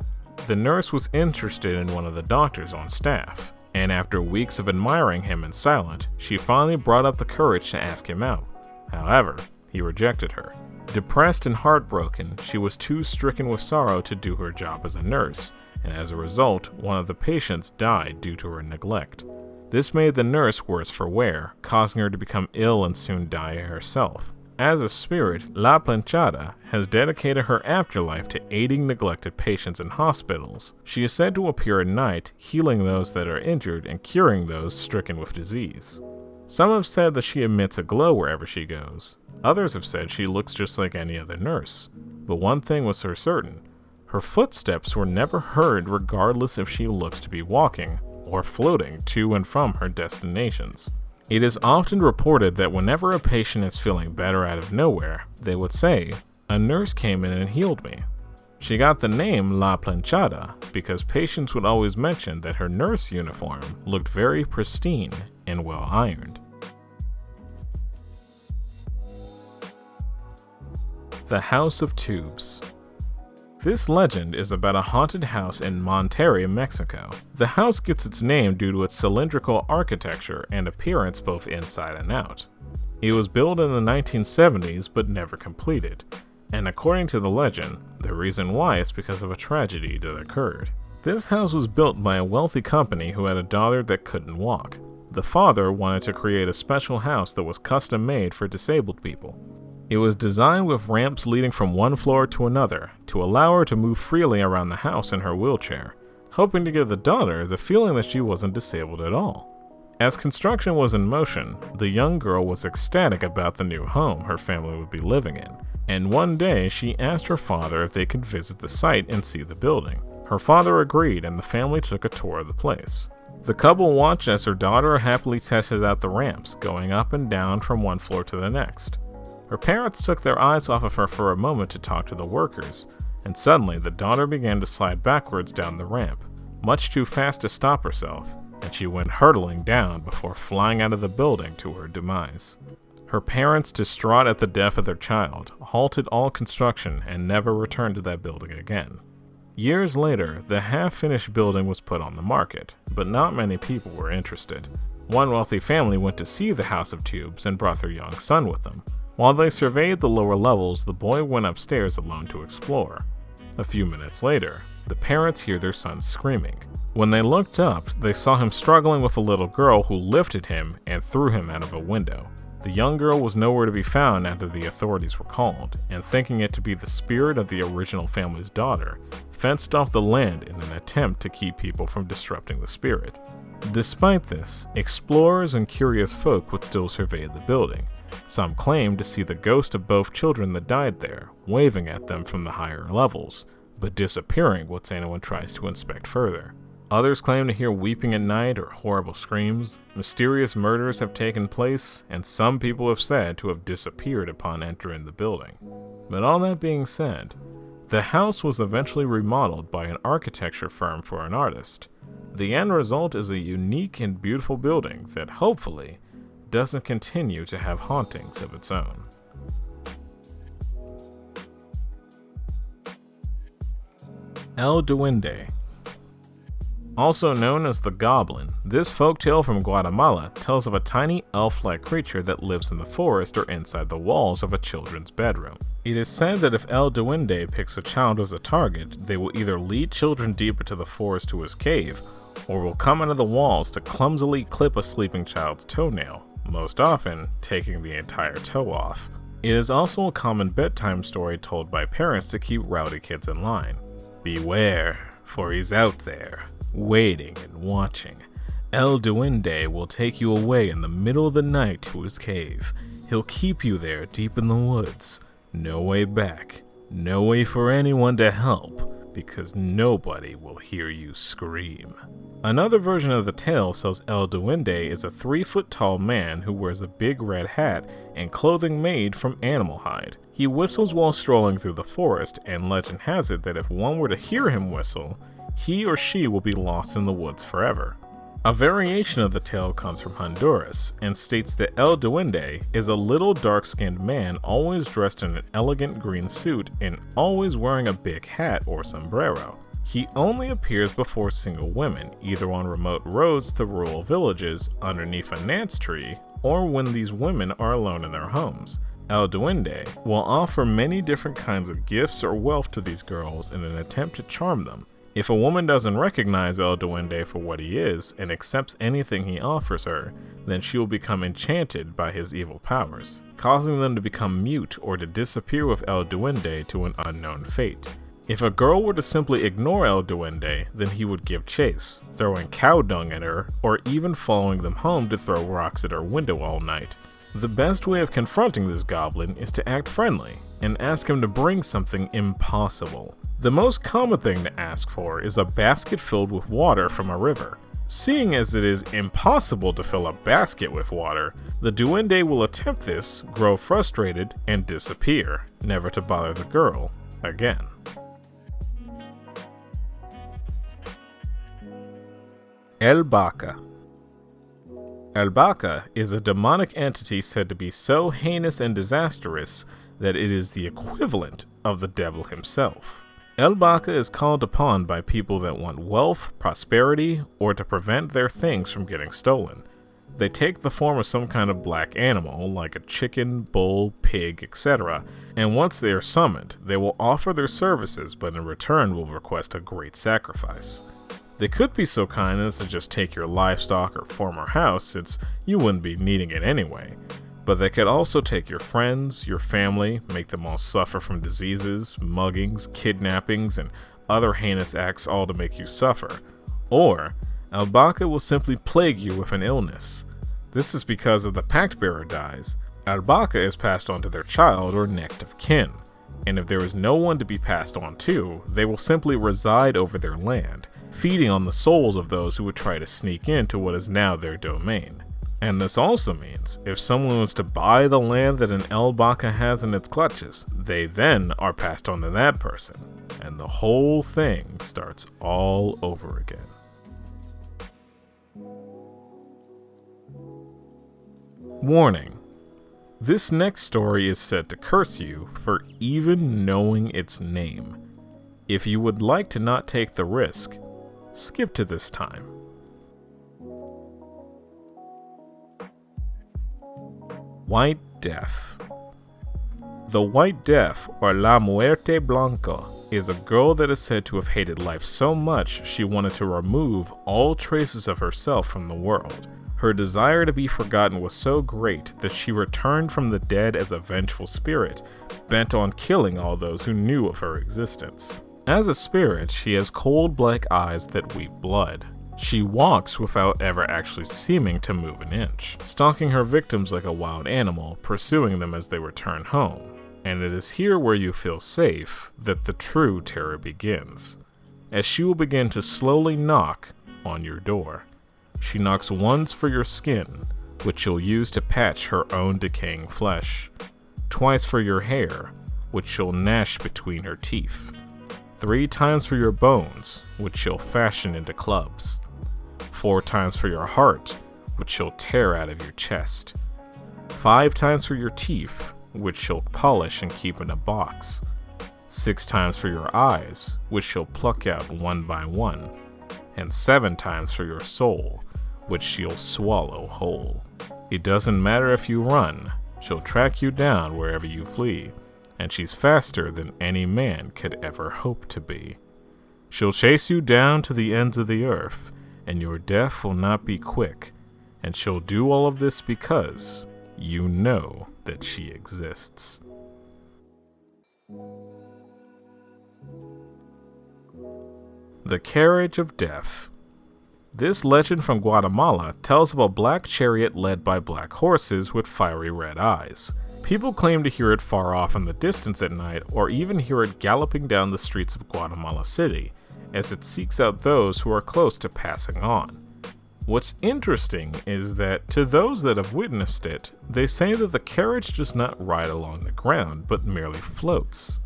The nurse was interested in one of the doctors on staff, and after weeks of admiring him in silence, she finally brought up the courage to ask him out. However, he rejected her. Depressed and heartbroken, she was too stricken with sorrow to do her job as a nurse, and as a result, one of the patients died due to her neglect. This made the nurse worse for wear, causing her to become ill and soon die herself. As a spirit, La Planchada has dedicated her afterlife to aiding neglected patients in hospitals. She is said to appear at night, healing those that are injured and curing those stricken with disease. Some have said that she emits a glow wherever she goes. Others have said she looks just like any other nurse. But one thing was for certain: her footsteps were never heard regardless if she looks to be walking or floating to and from her destinations. It is often reported that whenever a patient is feeling better out of nowhere, they would say, "A nurse came in and healed me." She got the name La Planchada because patients would always mention that her nurse uniform looked very pristine and well ironed. The House of Tubes. This legend is about a haunted house in Monterrey, Mexico. The house gets its name due to its cylindrical architecture and appearance both inside and out. It was built in the 1970s but never completed, and according to the legend, the reason why is because of a tragedy that occurred. This house was built by a wealthy company who had a daughter that couldn't walk. The father wanted to create a special house that was custom made for disabled people. It was designed with ramps leading from one floor to another to allow her to move freely around the house in her wheelchair, hoping to give the daughter the feeling that she wasn't disabled at all. As construction was in motion, the young girl was ecstatic about the new home her family would be living in, and one day she asked her father if they could visit the site and see the building. Her father agreed and the family took a tour of the place. The couple watched as her daughter happily tested out the ramps, going up and down from one floor to the next. Her parents took their eyes off of her for a moment to talk to the workers, and suddenly the daughter began to slide backwards down the ramp, much too fast to stop herself, and she went hurtling down before flying out of the building to her demise. Her parents, distraught at the death of their child, halted all construction and never returned to that building again. Years later, the half-finished building was put on the market, but not many people were interested. One wealthy family went to see the House of Tubes and brought their young son with them. While they surveyed the lower levels, the boy went upstairs alone to explore. A few minutes later, the parents hear their son screaming. When they looked up, they saw him struggling with a little girl who lifted him and threw him out of a window. The young girl was nowhere to be found after the authorities were called, and thinking it to be the spirit of the original family's daughter, fenced off the land in an attempt to keep people from disrupting the spirit. Despite this, explorers and curious folk would still survey the building. Some claimed to see the ghost of both children that died there, waving at them from the higher levels, but disappearing once anyone tries to inspect further. Others claim to hear weeping at night or horrible screams. Mysterious murders have taken place, and some people have said to have disappeared upon entering the building. But all that being said, the house was eventually remodeled by an architecture firm for an artist. The end result is a unique and beautiful building that hopefully doesn't continue to have hauntings of its own. El Duende. Also known as the Goblin, this folktale from Guatemala tells of a tiny elf-like creature that lives in the forest or inside the walls of a children's bedroom. It is said that if El Duende picks a child as a target, they will either lead children deep into the forest to his cave, or will come out of the walls to clumsily clip a sleeping child's toenail, most often taking the entire toe off. It is also a common bedtime story told by parents to keep rowdy kids in line. Beware, for he's out there, waiting and watching. El Duende will take you away in the middle of the night to his cave. He'll keep you there deep in the woods. No way back. No way for anyone to help, because nobody will hear you scream. Another version of the tale says El Duende is a 3-foot-tall man who wears a big red hat and clothing made from animal hide. He whistles while strolling through the forest, and legend has it that if one were to hear him whistle, he or she will be lost in the woods forever. A variation of the tale comes from Honduras and states that El Duende is a little dark-skinned man always dressed in an elegant green suit and always wearing a big hat or sombrero. He only appears before single women, either on remote roads to rural villages underneath a nance tree, or when these women are alone in their homes. El Duende will offer many different kinds of gifts or wealth to these girls in an attempt to charm them. If a woman doesn't recognize El Duende for what he is and accepts anything he offers her, then she will become enchanted by his evil powers, causing them to become mute or to disappear with El Duende to an unknown fate. If a girl were to simply ignore El Duende, then he would give chase, throwing cow dung at her, or even following them home to throw rocks at her window all night. The best way of confronting this goblin is to act friendly, and ask him to bring something impossible. The most common thing to ask for is a basket filled with water from a river. Seeing as it is impossible to fill a basket with water, the Duende will attempt this, grow frustrated, and disappear, never to bother the girl again. El Baca. El Baca is a demonic entity said to be so heinous and disastrous that it is the equivalent of the devil himself. El Baca is called upon by people that want wealth, prosperity, or to prevent their things from getting stolen. They take the form of some kind of black animal, like a chicken, bull, pig, etc., and once they are summoned, they will offer their services, but in return will request a great sacrifice. They could be so kind as to just take your livestock or former house, since you wouldn't be needing it anyway. But they could also take your friends, your family, make them all suffer from diseases, muggings, kidnappings, and other heinous acts, all to make you suffer. Or, El Baca will simply plague you with an illness. This is because if the pact bearer dies, El Baca is passed on to their child or next of kin. And if there is no one to be passed on to, they will simply reside over their land, feeding on the souls of those who would try to sneak into what is now their domain. And this also means if someone was to buy the land that an El Baca has in its clutches, they then are passed on to that person, and the whole thing starts all over again. Warning. This next story is said to curse you for even knowing its name. If you would like to not take the risk, skip to this time. White Death. The White Death, or La Muerte Blanca, is a girl that is said to have hated life so much she wanted to remove all traces of herself from the world. Her desire to be forgotten was so great that she returned from the dead as a vengeful spirit, bent on killing all those who knew of her existence. As a spirit, she has cold black eyes that weep blood. She walks without ever actually seeming to move an inch, stalking her victims like a wild animal, pursuing them as they return home. And it is here where you feel safe that the true terror begins, as she will begin to slowly knock on your door. She knocks once for your skin, which she'll use to patch her own decaying flesh, twice for your hair, which she'll gnash between her teeth, 3 times for your bones, which she'll fashion into clubs, 4 times for your heart, which she'll tear out of your chest, 5 times for your teeth, which she'll polish and keep in a box, 6 times for your eyes, which she'll pluck out one by one, and 7 times for your soul, which she'll swallow whole. It doesn't matter if you run, she'll track you down wherever you flee, and she's faster than any man could ever hope to be. She'll chase you down to the ends of the earth, and your death will not be quick, and she'll do all of this because you know that she exists. The Carriage of Death. This legend from Guatemala tells of a black chariot led by black horses with fiery red eyes. People claim to hear it far off in the distance at night, or even hear it galloping down the streets of Guatemala City, as it seeks out those who are close to passing on. What's interesting is that to those that have witnessed it, they say that the carriage does not ride along the ground, but merely floats.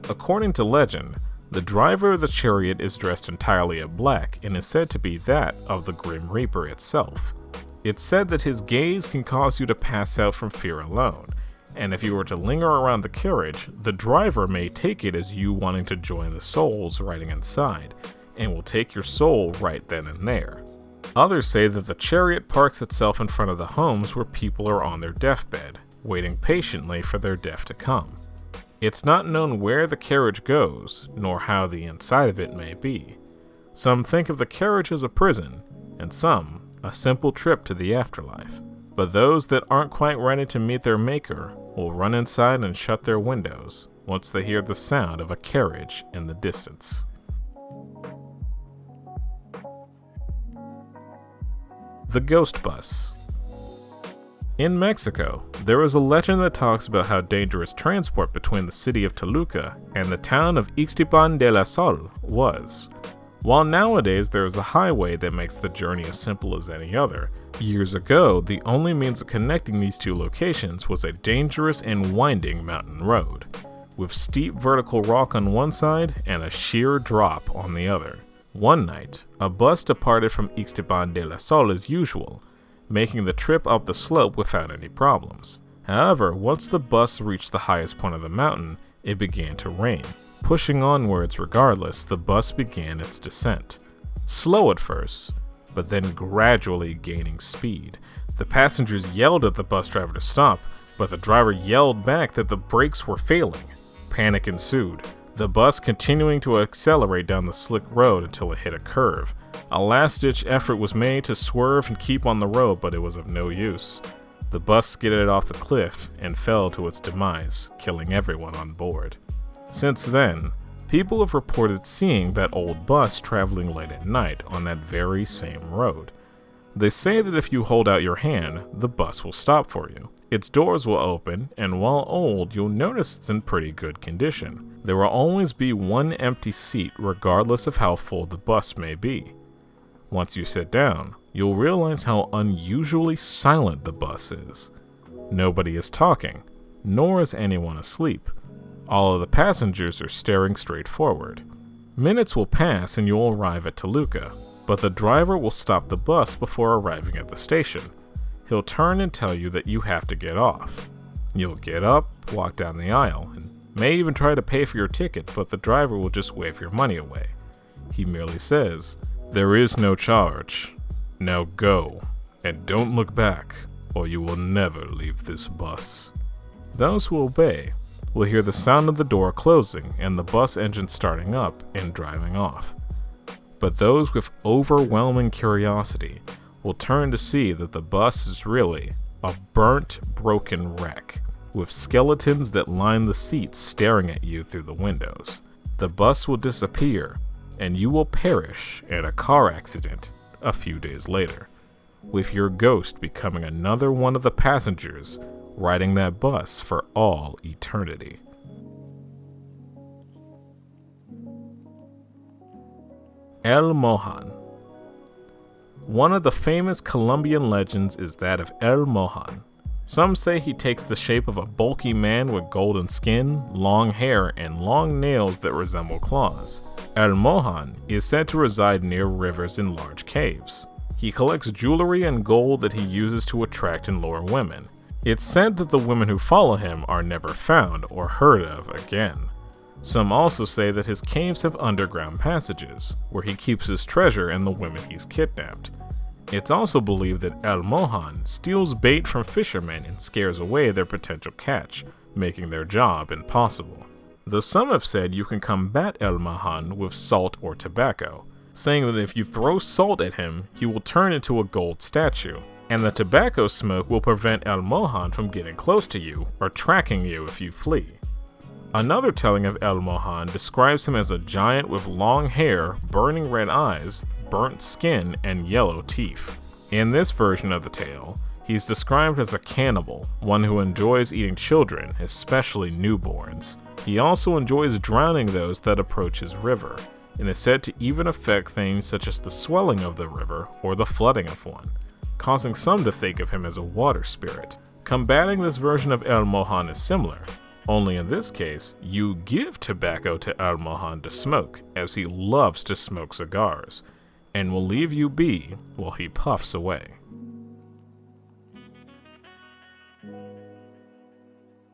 According to legend, the driver of the chariot is dressed entirely in black and is said to be that of the Grim Reaper itself. It's said that his gaze can cause you to pass out from fear alone, and if you were to linger around the carriage, the driver may take it as you wanting to join the souls riding inside, and will take your soul right then and there. Others say that the chariot parks itself in front of the homes where people are on their deathbed, waiting patiently for their death to come. It's not known where the carriage goes, nor how the inside of it may be. Some think of the carriage as a prison, and some a simple trip to the afterlife. But those that aren't quite ready to meet their maker will run inside and shut their windows once they hear the sound of a carriage in the distance. The Ghost Bus. In Mexico, there is a legend that talks about how dangerous transport between the city of Toluca and the town of Ixtapan de la Sal was. While nowadays there is a highway that makes the journey as simple as any other, years ago the only means of connecting these two locations was a dangerous and winding mountain road, with steep vertical rock on one side and a sheer drop on the other. One night, a bus departed from Ixtapan de la Sal as usual, making the trip up the slope without any problems. However, once the bus reached the highest point of the mountain, it began to rain. Pushing onwards regardless, the bus began its descent. Slow at first, but then gradually gaining speed. The passengers yelled at the bus driver to stop, but the driver yelled back that the brakes were failing. Panic ensued, the bus continuing to accelerate down the slick road until it hit a curve. A last-ditch effort was made to swerve and keep on the road, but it was of no use. The bus skidded off the cliff and fell to its demise, killing everyone on board. Since then, people have reported seeing that old bus traveling late at night on that very same road. They say that if you hold out your hand, the bus will stop for you. Its doors will open, and while old, you'll notice it's in pretty good condition. There will always be one empty seat regardless of how full the bus may be. Once you sit down, you'll realize how unusually silent the bus is. Nobody is talking, nor is anyone asleep. All of the passengers are staring straight forward. Minutes will pass and you'll arrive at Toluca, but the driver will stop the bus before arriving at the station. He'll turn and tell you that you have to get off. You'll get up, walk down the aisle, and may even try to pay for your ticket, but the driver will just wave your money away. He merely says, "There is no charge. Now go, and don't look back, or you will never leave this bus." Those who obey will hear the sound of the door closing and the bus engine starting up and driving off. But those with overwhelming curiosity will turn to see that the bus is really a burnt, broken wreck, with skeletons that line the seats staring at you through the windows. The bus will disappear, and you will perish in a car accident a few days later, with your ghost becoming another one of the passengers riding that bus for all eternity. El Mohan. One of the famous Colombian legends is that of El Mohan. Some say he takes the shape of a bulky man with golden skin, long hair, and long nails that resemble claws. El Mohan is said to reside near rivers in large caves. He collects jewelry and gold that he uses to attract and lure women. It's said that the women who follow him are never found or heard of again. Some also say that his caves have underground passages, where he keeps his treasure and the women he's kidnapped. It's also believed that El Mohan steals bait from fishermen and scares away their potential catch, making their job impossible. Though some have said you can combat El Mohan with salt or tobacco, saying that if you throw salt at him, he will turn into a gold statue, and the tobacco smoke will prevent El Mohan from getting close to you or tracking you if you flee. Another telling of El Mohan describes him as a giant with long hair, burning red eyes, burnt skin, and yellow teeth. In this version of the tale, he's described as a cannibal, one who enjoys eating children, especially newborns. He also enjoys drowning those that approach his river, and is said to even affect things such as the swelling of the river or the flooding of one, causing some to think of him as a water spirit. Combating this version of El Mohan is similar, only in this case, you give tobacco to El Mohan to smoke, as he loves to smoke cigars, and will leave you be while he puffs away.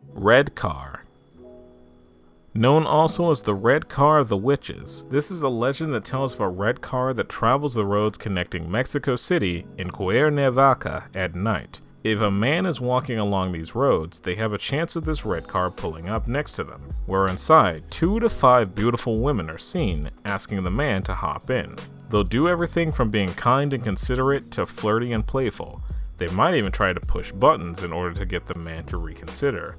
Red Car. Known also as the Red Car of the Witches, this is a legend that tells of a red car that travels the roads connecting Mexico City and Cuernavaca at night. If a man is walking along these roads, they have a chance of this red car pulling up next to them, where inside 2 to 5 beautiful women are seen asking the man to hop in. They'll do everything from being kind and considerate to flirty and playful. They might even try to push buttons in order to get the man to reconsider.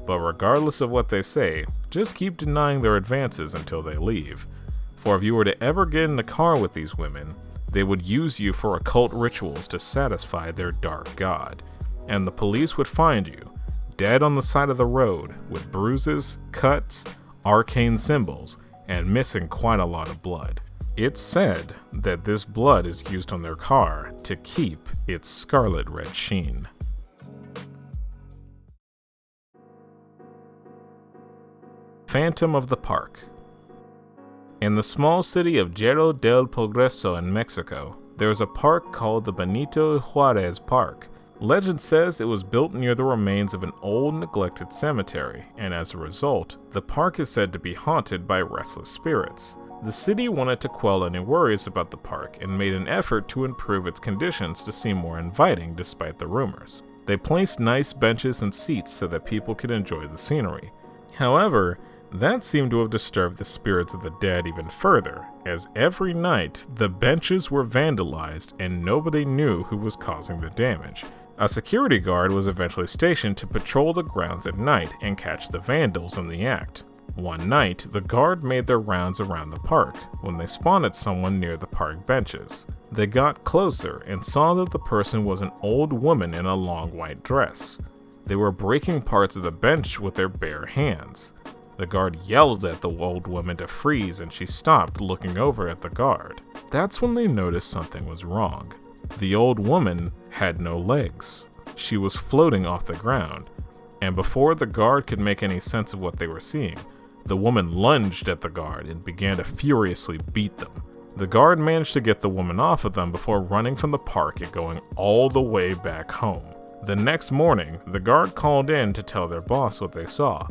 But regardless of what they say, just keep denying their advances until they leave. For if you were to ever get in the car with these women, they would use you for occult rituals to satisfy their dark god, and the police would find you, dead on the side of the road, with bruises, cuts, arcane symbols, and missing quite a lot of blood. It's said that this blood is used on their car to keep its scarlet red sheen. Phantom of the Park. In the small city of Cerro del Progreso in Mexico, there is a park called the Benito Juarez Park. Legend says it was built near the remains of an old neglected cemetery, and as a result, the park is said to be haunted by restless spirits. The city wanted to quell any worries about the park and made an effort to improve its conditions to seem more inviting despite the rumors. They placed nice benches and seats so that people could enjoy the scenery. However, that seemed to have disturbed the spirits of the dead even further, as every night the benches were vandalized and nobody knew who was causing the damage. A security guard was eventually stationed to patrol the grounds at night and catch the vandals in the act. One night, the guard made their rounds around the park when they spotted someone near the park benches. They got closer and saw that the person was an old woman in a long white dress. They were breaking parts of the bench with their bare hands. The guard yelled at the old woman to freeze and she stopped, looking over at the guard. That's when they noticed something was wrong. The old woman had no legs. She was floating off the ground, and before the guard could make any sense of what they were seeing, the woman lunged at the guard and began to furiously beat them. The guard managed to get the woman off of them before running from the park and going all the way back home. The next morning, the guard called in to tell their boss what they saw.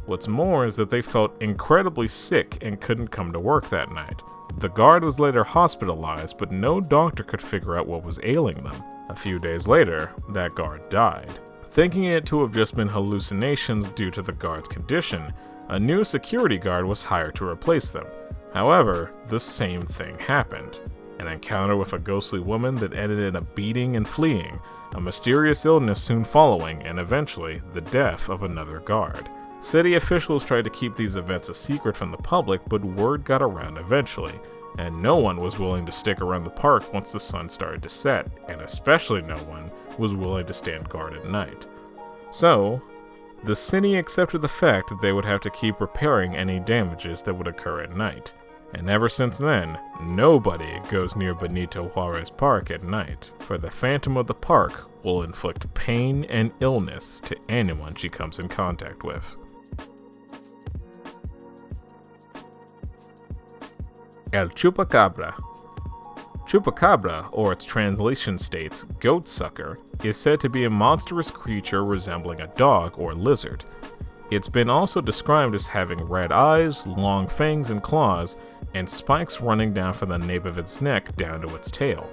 What's more is that they felt incredibly sick and couldn't come to work that night. The guard was later hospitalized, but no doctor could figure out what was ailing them. A few days later, that guard died. Thinking it to have just been hallucinations due to the guard's condition, a new security guard was hired to replace them. However, the same thing happened. An encounter with a ghostly woman that ended in a beating and fleeing, a mysterious illness soon following, and eventually, the death of another guard. City officials tried to keep these events a secret from the public, but word got around eventually, and no one was willing to stick around the park once the sun started to set, and especially no one was willing to stand guard at night. So, the city accepted the fact that they would have to keep repairing any damages that would occur at night. And ever since then, nobody goes near Benito Juarez Park at night, for the phantom of the park will inflict pain and illness to anyone she comes in contact with. El Chupacabra. Chupacabra, or its translation states goat sucker, is said to be a monstrous creature resembling a dog or lizard. It's been also described as having red eyes, long fangs and claws, and spikes running down from the nape of its neck down to its tail.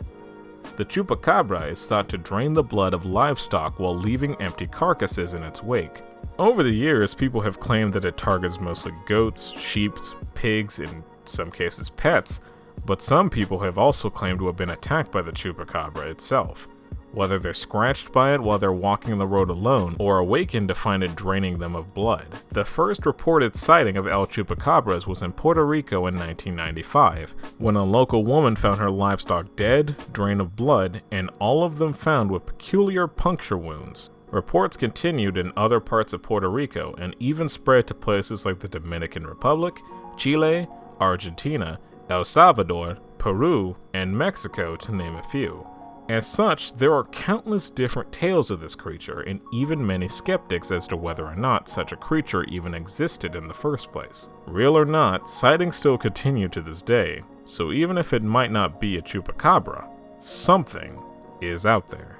The Chupacabra is thought to drain the blood of livestock while leaving empty carcasses in its wake. Over the years, people have claimed that it targets mostly goats, sheep, pigs, and in some cases pets, but some people have also claimed to have been attacked by the Chupacabra itself, whether they're scratched by it while they're walking the road alone or awakened to find it draining them of blood. The first reported sighting of El Chupacabras was in Puerto Rico in 1995, when a local woman found her livestock dead, drained of blood, and all of them found with peculiar puncture wounds. Reports continued in other parts of Puerto Rico and even spread to places like the Dominican Republic, Chile, Argentina, El Salvador, Peru, and Mexico, to name a few. As such, there are countless different tales of this creature, and even many skeptics as to whether or not such a creature even existed in the first place. Real or not, sightings still continue to this day, so even if it might not be a Chupacabra, something is out there.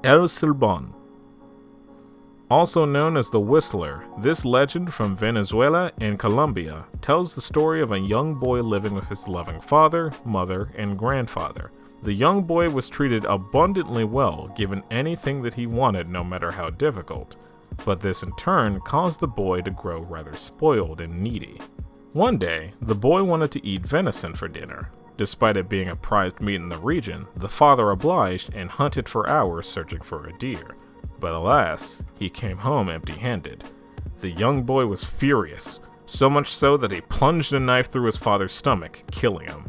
El Silbón. Also known as the Whistler, this legend from Venezuela and Colombia tells the story of a young boy living with his loving father, mother, and grandfather. The young boy was treated abundantly well, given anything that he wanted no matter how difficult, but this in turn caused the boy to grow rather spoiled and needy. One day, the boy wanted to eat venison for dinner. Despite it being a prized meat in the region, the father obliged and hunted for hours searching for a deer. But alas, he came home empty-handed. The young boy was furious, so much so that he plunged a knife through his father's stomach, killing him.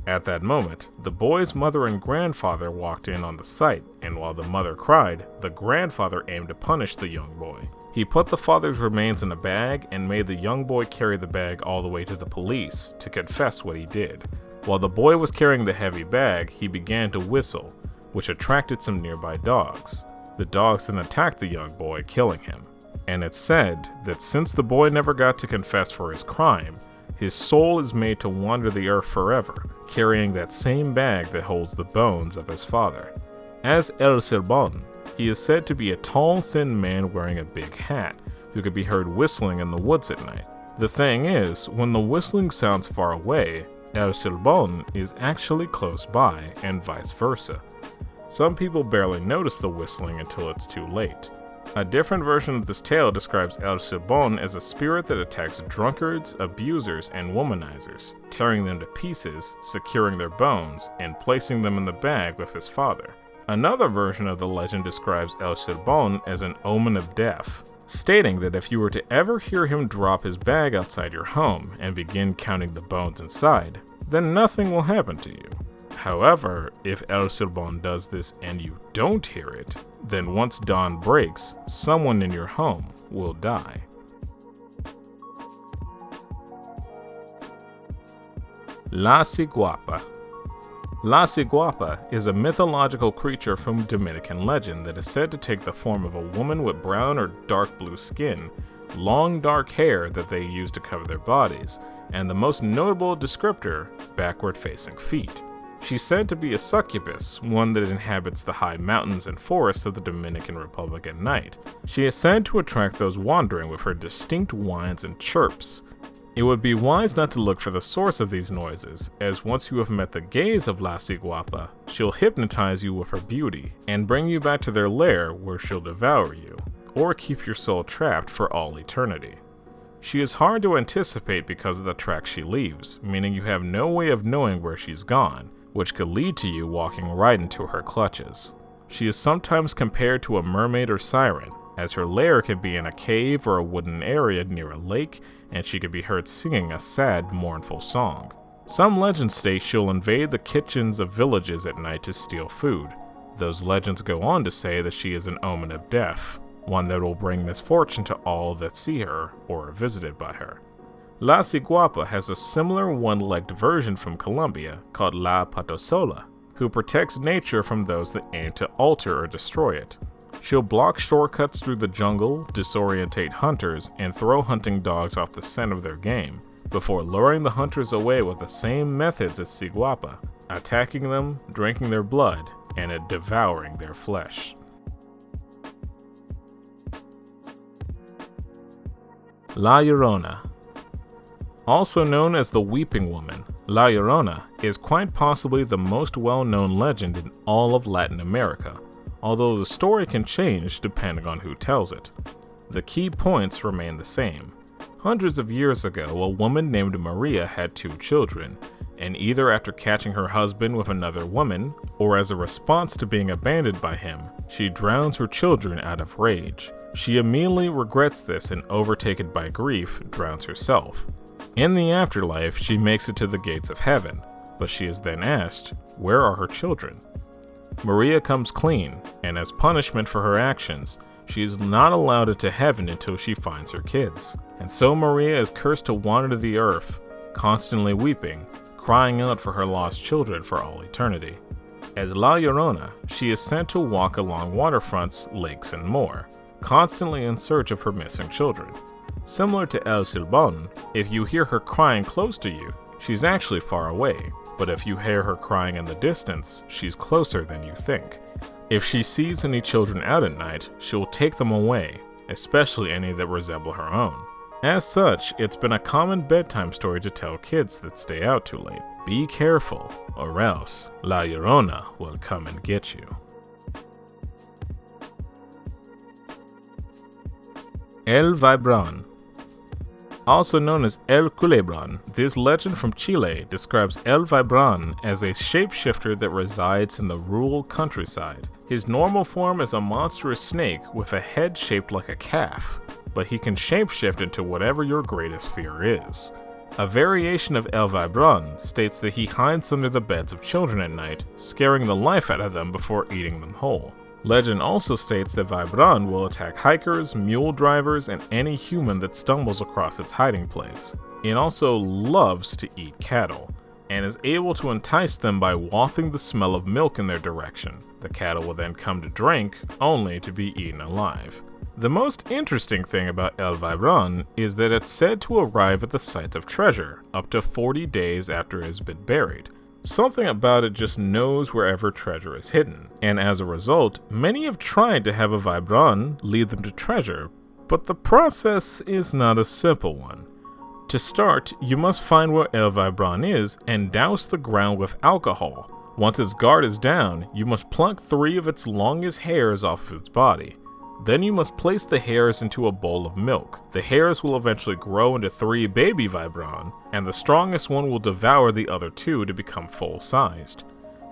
At that moment, the boy's mother and grandfather walked in on the sight, and while the mother cried, the grandfather aimed to punish the young boy. He put the father's remains in a bag and made the young boy carry the bag all the way to the police to confess what he did. While the boy was carrying the heavy bag, he began to whistle, which attracted some nearby dogs. The dogs then attacked the young boy, killing him. And it's said that since the boy never got to confess for his crime, his soul is made to wander the earth forever, carrying that same bag that holds the bones of his father. As El Silbón, he is said to be a tall, thin man wearing a big hat, who could be heard whistling in the woods at night. The thing is, when the whistling sounds far away, El Silbón is actually close by, and vice versa. Some people barely notice the whistling until it's too late. A different version of this tale describes El Silbón as a spirit that attacks drunkards, abusers, and womanizers, tearing them to pieces, securing their bones, and placing them in the bag with his father. Another version of the legend describes El Silbón as an omen of death, stating that if you were to ever hear him drop his bag outside your home and begin counting the bones inside, then nothing will happen to you. However, if El Silbón does this and you don't hear it, then once dawn breaks, someone in your home will die. La Ciguapa. La Ciguapa is a mythological creature from Dominican legend that is said to take the form of a woman with brown or dark blue skin, long dark hair that they use to cover their bodies, and the most notable descriptor, backward-facing feet. She's said to be a succubus, one that inhabits the high mountains and forests of the Dominican Republic at night. She is said to attract those wandering with her distinct whines and chirps. It would be wise not to look for the source of these noises, as once you have met the gaze of La Ciguapa, she'll hypnotize you with her beauty, and bring you back to their lair where she'll devour you, or keep your soul trapped for all eternity. She is hard to anticipate because of the tracks she leaves, meaning you have no way of knowing where she's gone, which could lead to you walking right into her clutches. She is sometimes compared to a mermaid or siren, as her lair can be in a cave or a wooded area near a lake, and she can be heard singing a sad, mournful song. Some legends state she'll invade the kitchens of villages at night to steal food. Those legends go on to say that she is an omen of death, one that will bring misfortune to all that see her or are visited by her. La Ciguapa has a similar one-legged version from Colombia called La Patosola, who protects nature from those that aim to alter or destroy it. She'll block shortcuts through the jungle, disorientate hunters, and throw hunting dogs off the scent of their game, before luring the hunters away with the same methods as Ciguapa, attacking them, drinking their blood, and devouring their flesh. La Llorona. Also known as the Weeping Woman, La Llorona is quite possibly the most well-known legend in all of Latin America, although the story can change depending on who tells it. The key points remain the same. Hundreds of years ago, a woman named Maria had 2 children, and either after catching her husband with another woman, or as a response to being abandoned by him, she drowns her children out of rage. She immediately regrets this and, overtaken by grief, drowns herself. In the afterlife, she makes it to the gates of heaven, but she is then asked, where are her children? Maria comes clean, and as punishment for her actions, she is not allowed into heaven until she finds her kids. And so Maria is cursed to wander the earth, constantly weeping, crying out for her lost children for all eternity. As La Llorona, she is sent to walk along waterfronts, lakes, and more, constantly in search of her missing children. Similar to El Silbón, if you hear her crying close to you, she's actually far away, but if you hear her crying in the distance, she's closer than you think. If she sees any children out at night, she will take them away, especially any that resemble her own. As such, it's been a common bedtime story to tell kids that stay out too late. Be careful, or else La Llorona will come and get you. El Vibran. Also known as El Culebron, this legend from Chile describes El Vibran as a shapeshifter that resides in the rural countryside. His normal form is a monstrous snake with a head shaped like a calf, but he can shapeshift into whatever your greatest fear is. A variation of El Vibran states that he hides under the beds of children at night, scaring the life out of them before eating them whole. Legend also states that Vibran will attack hikers, mule drivers, and any human that stumbles across its hiding place. It also loves to eat cattle, and is able to entice them by wafting the smell of milk in their direction. The cattle will then come to drink, only to be eaten alive. The most interesting thing about El Vibran is that it's said to arrive at the sites of treasure, up to 40 days after it has been buried. Something about it just knows wherever treasure is hidden, and as a result, many have tried to have a Vibran lead them to treasure, but the process is not a simple one. To start, you must find where El Vibran is and douse the ground with alcohol. Once its guard is down, you must pluck 3 of its longest hairs off of its body. Then you must place the hairs into a bowl of milk. The hairs will eventually grow into 3 baby Vibran, and the strongest one will devour the other 2 to become full-sized.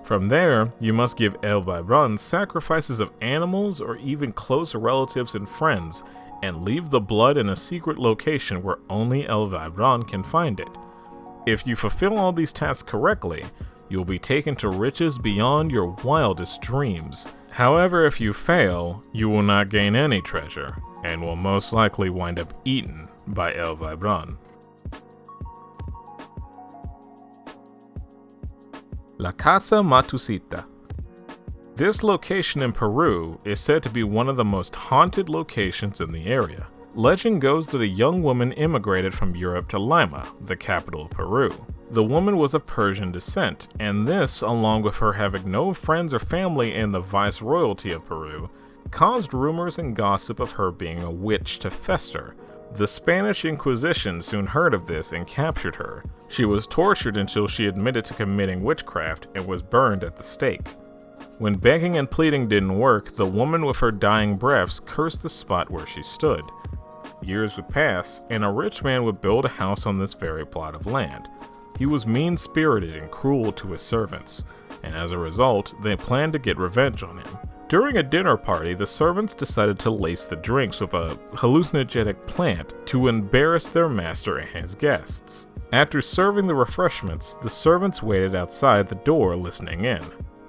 From there, you must give El Vibran sacrifices of animals or even close relatives and friends, and leave the blood in a secret location where only El Vibran can find it. If you fulfill all these tasks correctly, you'll be taken to riches beyond your wildest dreams. However, if you fail, you will not gain any treasure, and will most likely wind up eaten by El Vibran. La Casa Matusita. This location in Peru is said to be one of the most haunted locations in the area. Legend goes that a young woman immigrated from Europe to Lima, the capital of Peru. The woman was of Persian descent, and this, along with her having no friends or family in the viceroyalty of Peru, caused rumors and gossip of her being a witch to fester. The Spanish Inquisition soon heard of this and captured her. She was tortured until she admitted to committing witchcraft and was burned at the stake. When begging and pleading didn't work, the woman with her dying breaths cursed the spot where she stood. Years would pass, and a rich man would build a house on this very plot of land. He was mean-spirited and cruel to his servants, and as a result, they planned to get revenge on him. During a dinner party, the servants decided to lace the drinks with a hallucinogenic plant to embarrass their master and his guests. After serving the refreshments, the servants waited outside the door listening in,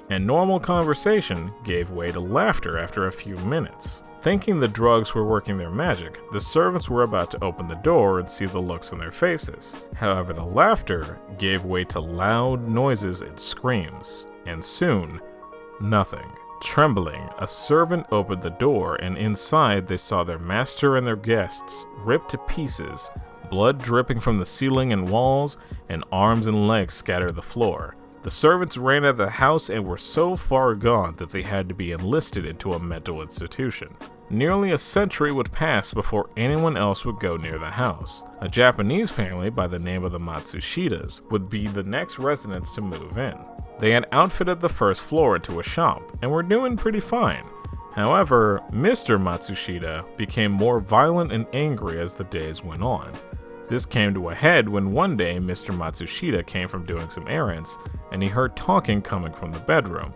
and normal conversation gave way to laughter after a few minutes. Thinking the drugs were working their magic, the servants were about to open the door and see the looks on their faces. However, the laughter gave way to loud noises and screams, and soon, nothing. Trembling, a servant opened the door, and inside they saw their master and their guests ripped to pieces, blood dripping from the ceiling and walls, and arms and legs scattered the floor. The servants ran out of the house and were so far gone that they had to be enlisted into a mental institution. Nearly a century would pass before anyone else would go near the house. A Japanese family by the name of the Matsushitas would be the next residents to move in. They had outfitted the first floor into a shop and were doing pretty fine. However, Mr. Matsushita became more violent and angry as the days went on. This came to a head when one day Mr. Matsushita came from doing some errands, and he heard talking coming from the bedroom.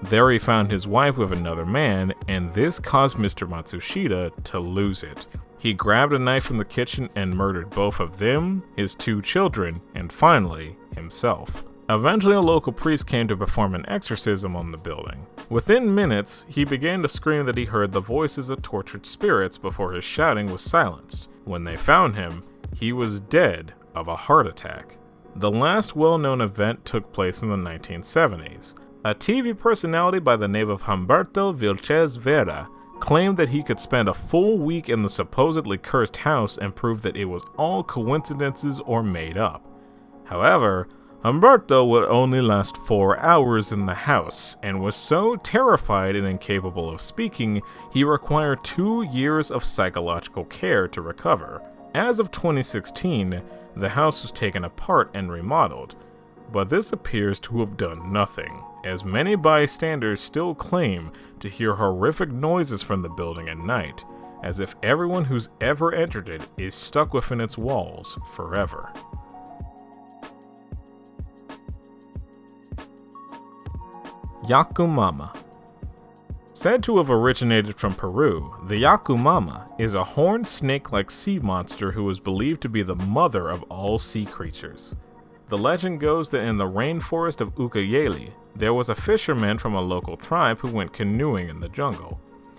There he found his wife with another man, and this caused Mr. Matsushita to lose it. He grabbed a knife from the kitchen and murdered both of them, his 2 children, and finally, himself. Eventually, a local priest came to perform an exorcism on the building. Within minutes, he began to scream that he heard the voices of tortured spirits before his shouting was silenced. When they found him, he was dead of a heart attack. The last well-known event took place in the 1970s. A TV personality by the name of Humberto Vilches Vera claimed that he could spend a full week in the supposedly cursed house and prove that it was all coincidences or made up. However, Humberto would only last 4 hours in the house, and was so terrified and incapable of speaking, he required 2 years of psychological care to recover. As of 2016, the house was taken apart and remodeled, but this appears to have done nothing, as many bystanders still claim to hear horrific noises from the building at night, as if everyone who's ever entered it is stuck within its walls forever. Yakumama. Said to have originated from Peru, the Yakumama is a horned snake-like sea monster who is believed to be the mother of all sea creatures. The legend goes that in the rainforest of Ucayali, there was a fisherman from a local tribe who went canoeing in the jungle.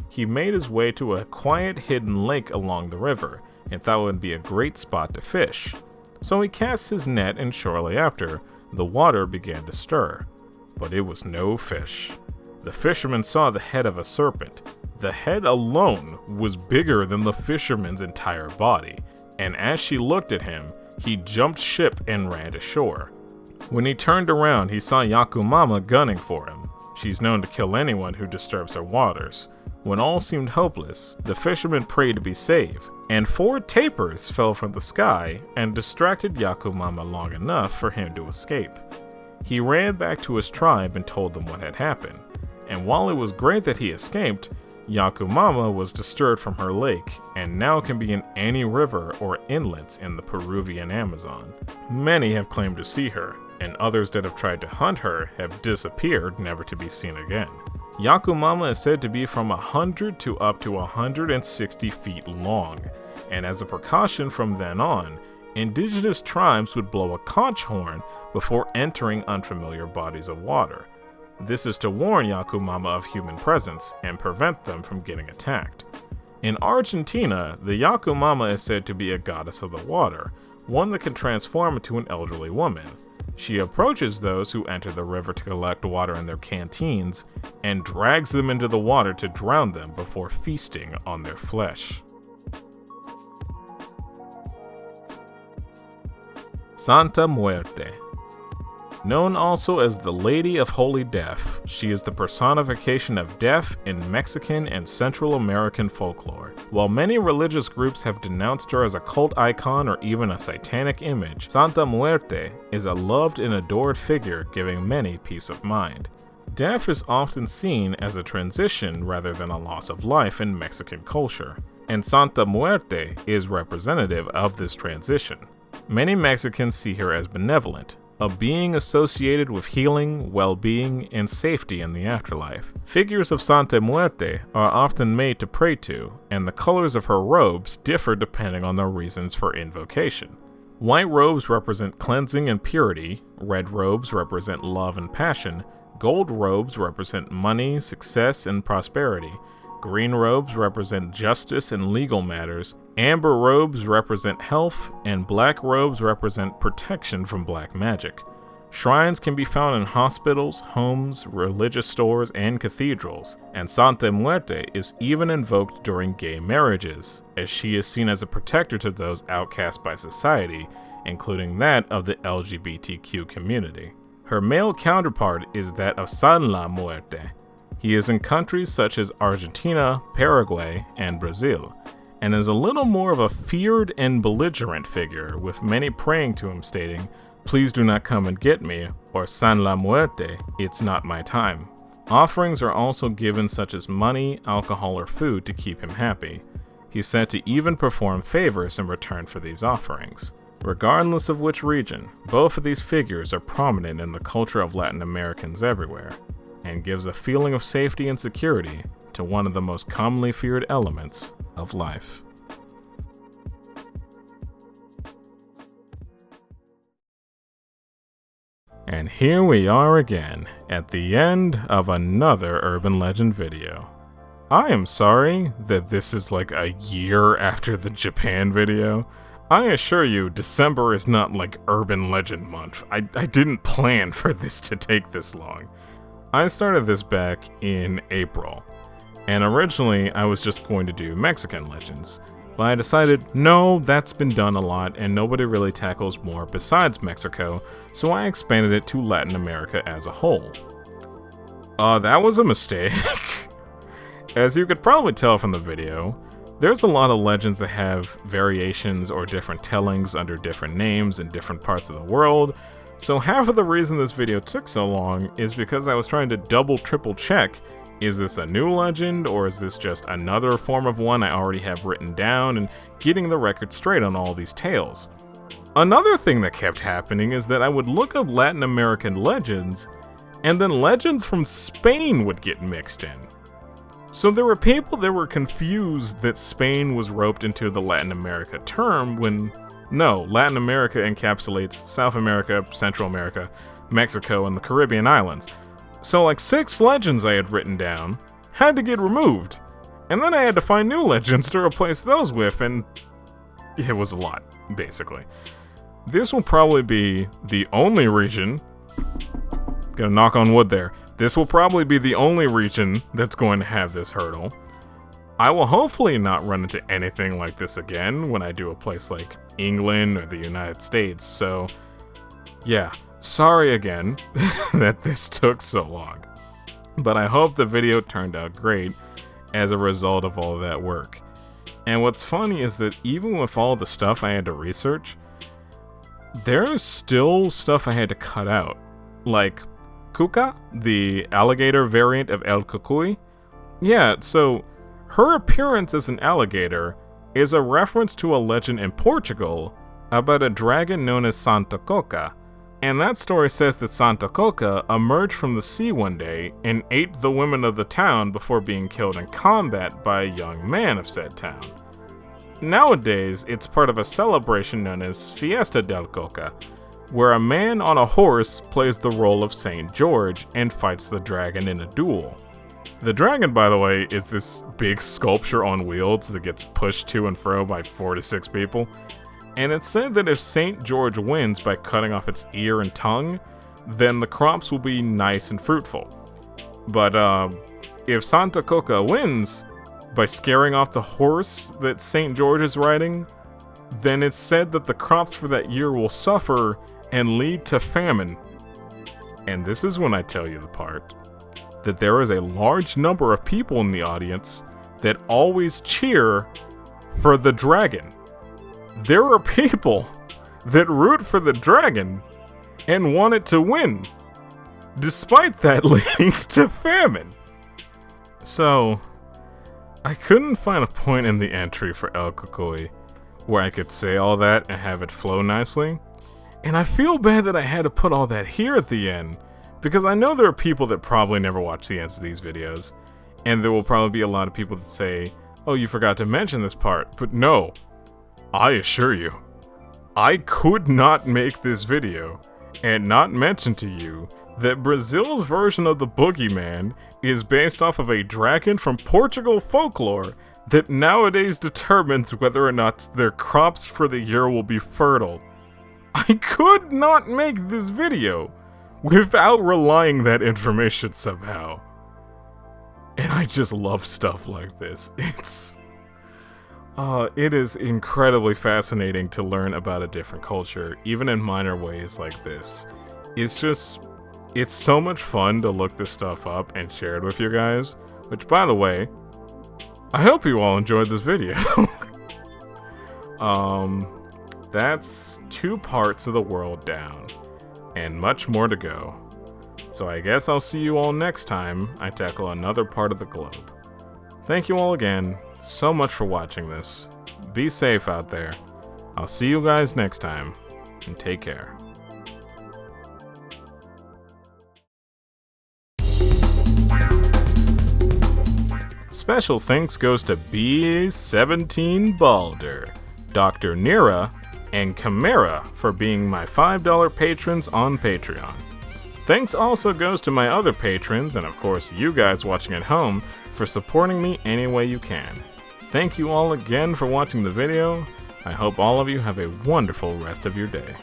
He made his way to a quiet hidden lake along the river and thought it would be a great spot to fish. So he cast his net, and shortly after, the water began to stir. But it was no fish. The fisherman saw the head of a serpent. The head alone was bigger than the fisherman's entire body, and as she looked at him, he jumped ship and ran to shore. When he turned around, he saw Yakumama gunning for him. She's known to kill anyone who disturbs her waters. When all seemed hopeless, the fisherman prayed to be saved, and 4 tapers fell from the sky and distracted Yakumama long enough for him to escape. He ran back to his tribe and told them what had happened. And while it was great that he escaped, Yakumama was disturbed from her lake, and now can be in any river or inlet in the Peruvian Amazon. Many have claimed to see her, and others that have tried to hunt her have disappeared, never to be seen again. Yakumama is said to be from 100 to up to 160 feet long, and as a precaution from then on, indigenous tribes would blow a conch horn before entering unfamiliar bodies of water. This is to warn Yakumama of human presence and prevent them from getting attacked. In Argentina, the Yakumama is said to be a goddess of the water, one that can transform into an elderly woman. She approaches those who enter the river to collect water in their canteens and drags them into the water to drown them before feasting on their flesh. Santa Muerte. Known also as the Lady of Holy Death, she is the personification of death in Mexican and Central American folklore. While many religious groups have denounced her as a cult icon or even a satanic image, Santa Muerte is a loved and adored figure giving many peace of mind. Death is often seen as a transition rather than a loss of life in Mexican culture, and Santa Muerte is representative of this transition. Many Mexicans see her as benevolent, a being associated with healing, well-being, and safety in the afterlife. Figures of Santa Muerte are often made to pray to, and the colors of her robes differ depending on the reasons for invocation. White robes represent cleansing and purity, red robes represent love and passion, gold robes represent money, success, and prosperity, green robes represent justice and legal matters, amber robes represent health, and black robes represent protection from black magic. Shrines can be found in hospitals, homes, religious stores, and cathedrals, and Santa Muerte is even invoked during gay marriages, as she is seen as a protector to those outcast by society, including that of the LGBTQ community. Her male counterpart is that of San La Muerte. He is in countries such as Argentina, Paraguay, and Brazil, and is a little more of a feared and belligerent figure, with many praying to him stating, "Please do not come and get me," or "San La Muerte, it's not my time." Offerings are also given such as money, alcohol, or food to keep him happy. He's said to even perform favors in return for these offerings. Regardless of which region, both of these figures are prominent in the culture of Latin Americans everywhere, and gives a feeling of safety and security to one of the most commonly feared elements of life. And here we are again, at the end of another urban legend video. I am sorry that this is like a year after the Japan video. I assure you, December is not like urban legend month. I didn't plan for this to take this long. I started this back in April, and originally I was just going to do Mexican legends, but I decided, no, that's been done a lot and nobody really tackles more besides Mexico, so I expanded it to Latin America as a whole. That was a mistake. As you could probably tell from the video, there's a lot of legends that have variations or different tellings under different names in different parts of the world, so half of the reason this video took so long is because I was trying to triple check, is this a new legend or is this just another form of one I already have written down, and getting the record straight on all these tales. Another thing that kept happening is that I would look up Latin American legends, and then legends from Spain would get mixed in. So there were people that were confused that Spain was roped into the Latin America term when, no, Latin America encapsulates South America, Central America, Mexico, and the Caribbean islands. So like 6 legends I had written down had to get removed, and then I had to find new legends to replace those with, and it was a lot, basically. This will probably be the only region, gonna knock on wood there, this will probably be the only region that's going to have this hurdle. I will hopefully not run into anything like this again when I do a place like England or the United States, so yeah, sorry again that this took so long. But I hope the video turned out great as a result of all that work. And what's funny is that even with all the stuff I had to research, there's still stuff I had to cut out. Like Cuca, the alligator variant of El Cucuy. Yeah, so her appearance as an alligator is a reference to a legend in Portugal about a dragon known as Santa Coca. And that story says that Santa Coca emerged from the sea one day and ate the women of the town before being killed in combat by a young man of said town. Nowadays, it's part of a celebration known as Fiesta del Coca, where a man on a horse plays the role of Saint George and fights the dragon in a duel. The dragon, by the way, is this big sculpture on wheels that gets pushed to and fro by 4 to 6 people. And it's said that if St. George wins by cutting off its ear and tongue, then the crops will be nice and fruitful. But if Santa Coca wins by scaring off the horse that St. George is riding, then it's said that the crops for that year will suffer and lead to famine. And this is when I tell you the part that there is a large number of people in the audience that always cheer for the dragon. There are people that root for the dragon and want it to win, despite that leading to famine. So, I couldn't find a point in the entry for El Cucuy where I could say all that and have it flow nicely. And I feel bad that I had to put all that here at the end, because I know there are people that probably never watch the ends of these videos, and there will probably be a lot of people that say, oh, you forgot to mention this part. But no, I assure you, I could not make this video and not mention to you that Brazil's version of the boogeyman is based off of a dragon from Portugal folklore that nowadays determines whether or not their crops for the year will be fertile. I could not make this video without relying that information somehow. And I just love stuff like this. It is incredibly fascinating to learn about a different culture, even in minor ways like this. It's so much fun to look this stuff up and share it with you guys, which, by the way, I hope you all enjoyed this video. That's 2 parts of the world down, and much more to go. So I guess I'll see you all next time I tackle another part of the globe. Thank you all again so much for watching this. Be safe out there. I'll see you guys next time, and take care. Special thanks goes to B17 Balder, Dr. Nira, and Chimera for being my $5 patrons on Patreon. Thanks also goes to my other patrons, and of course you guys watching at home, for supporting me any way you can. Thank you all again for watching the video. I hope all of you have a wonderful rest of your day.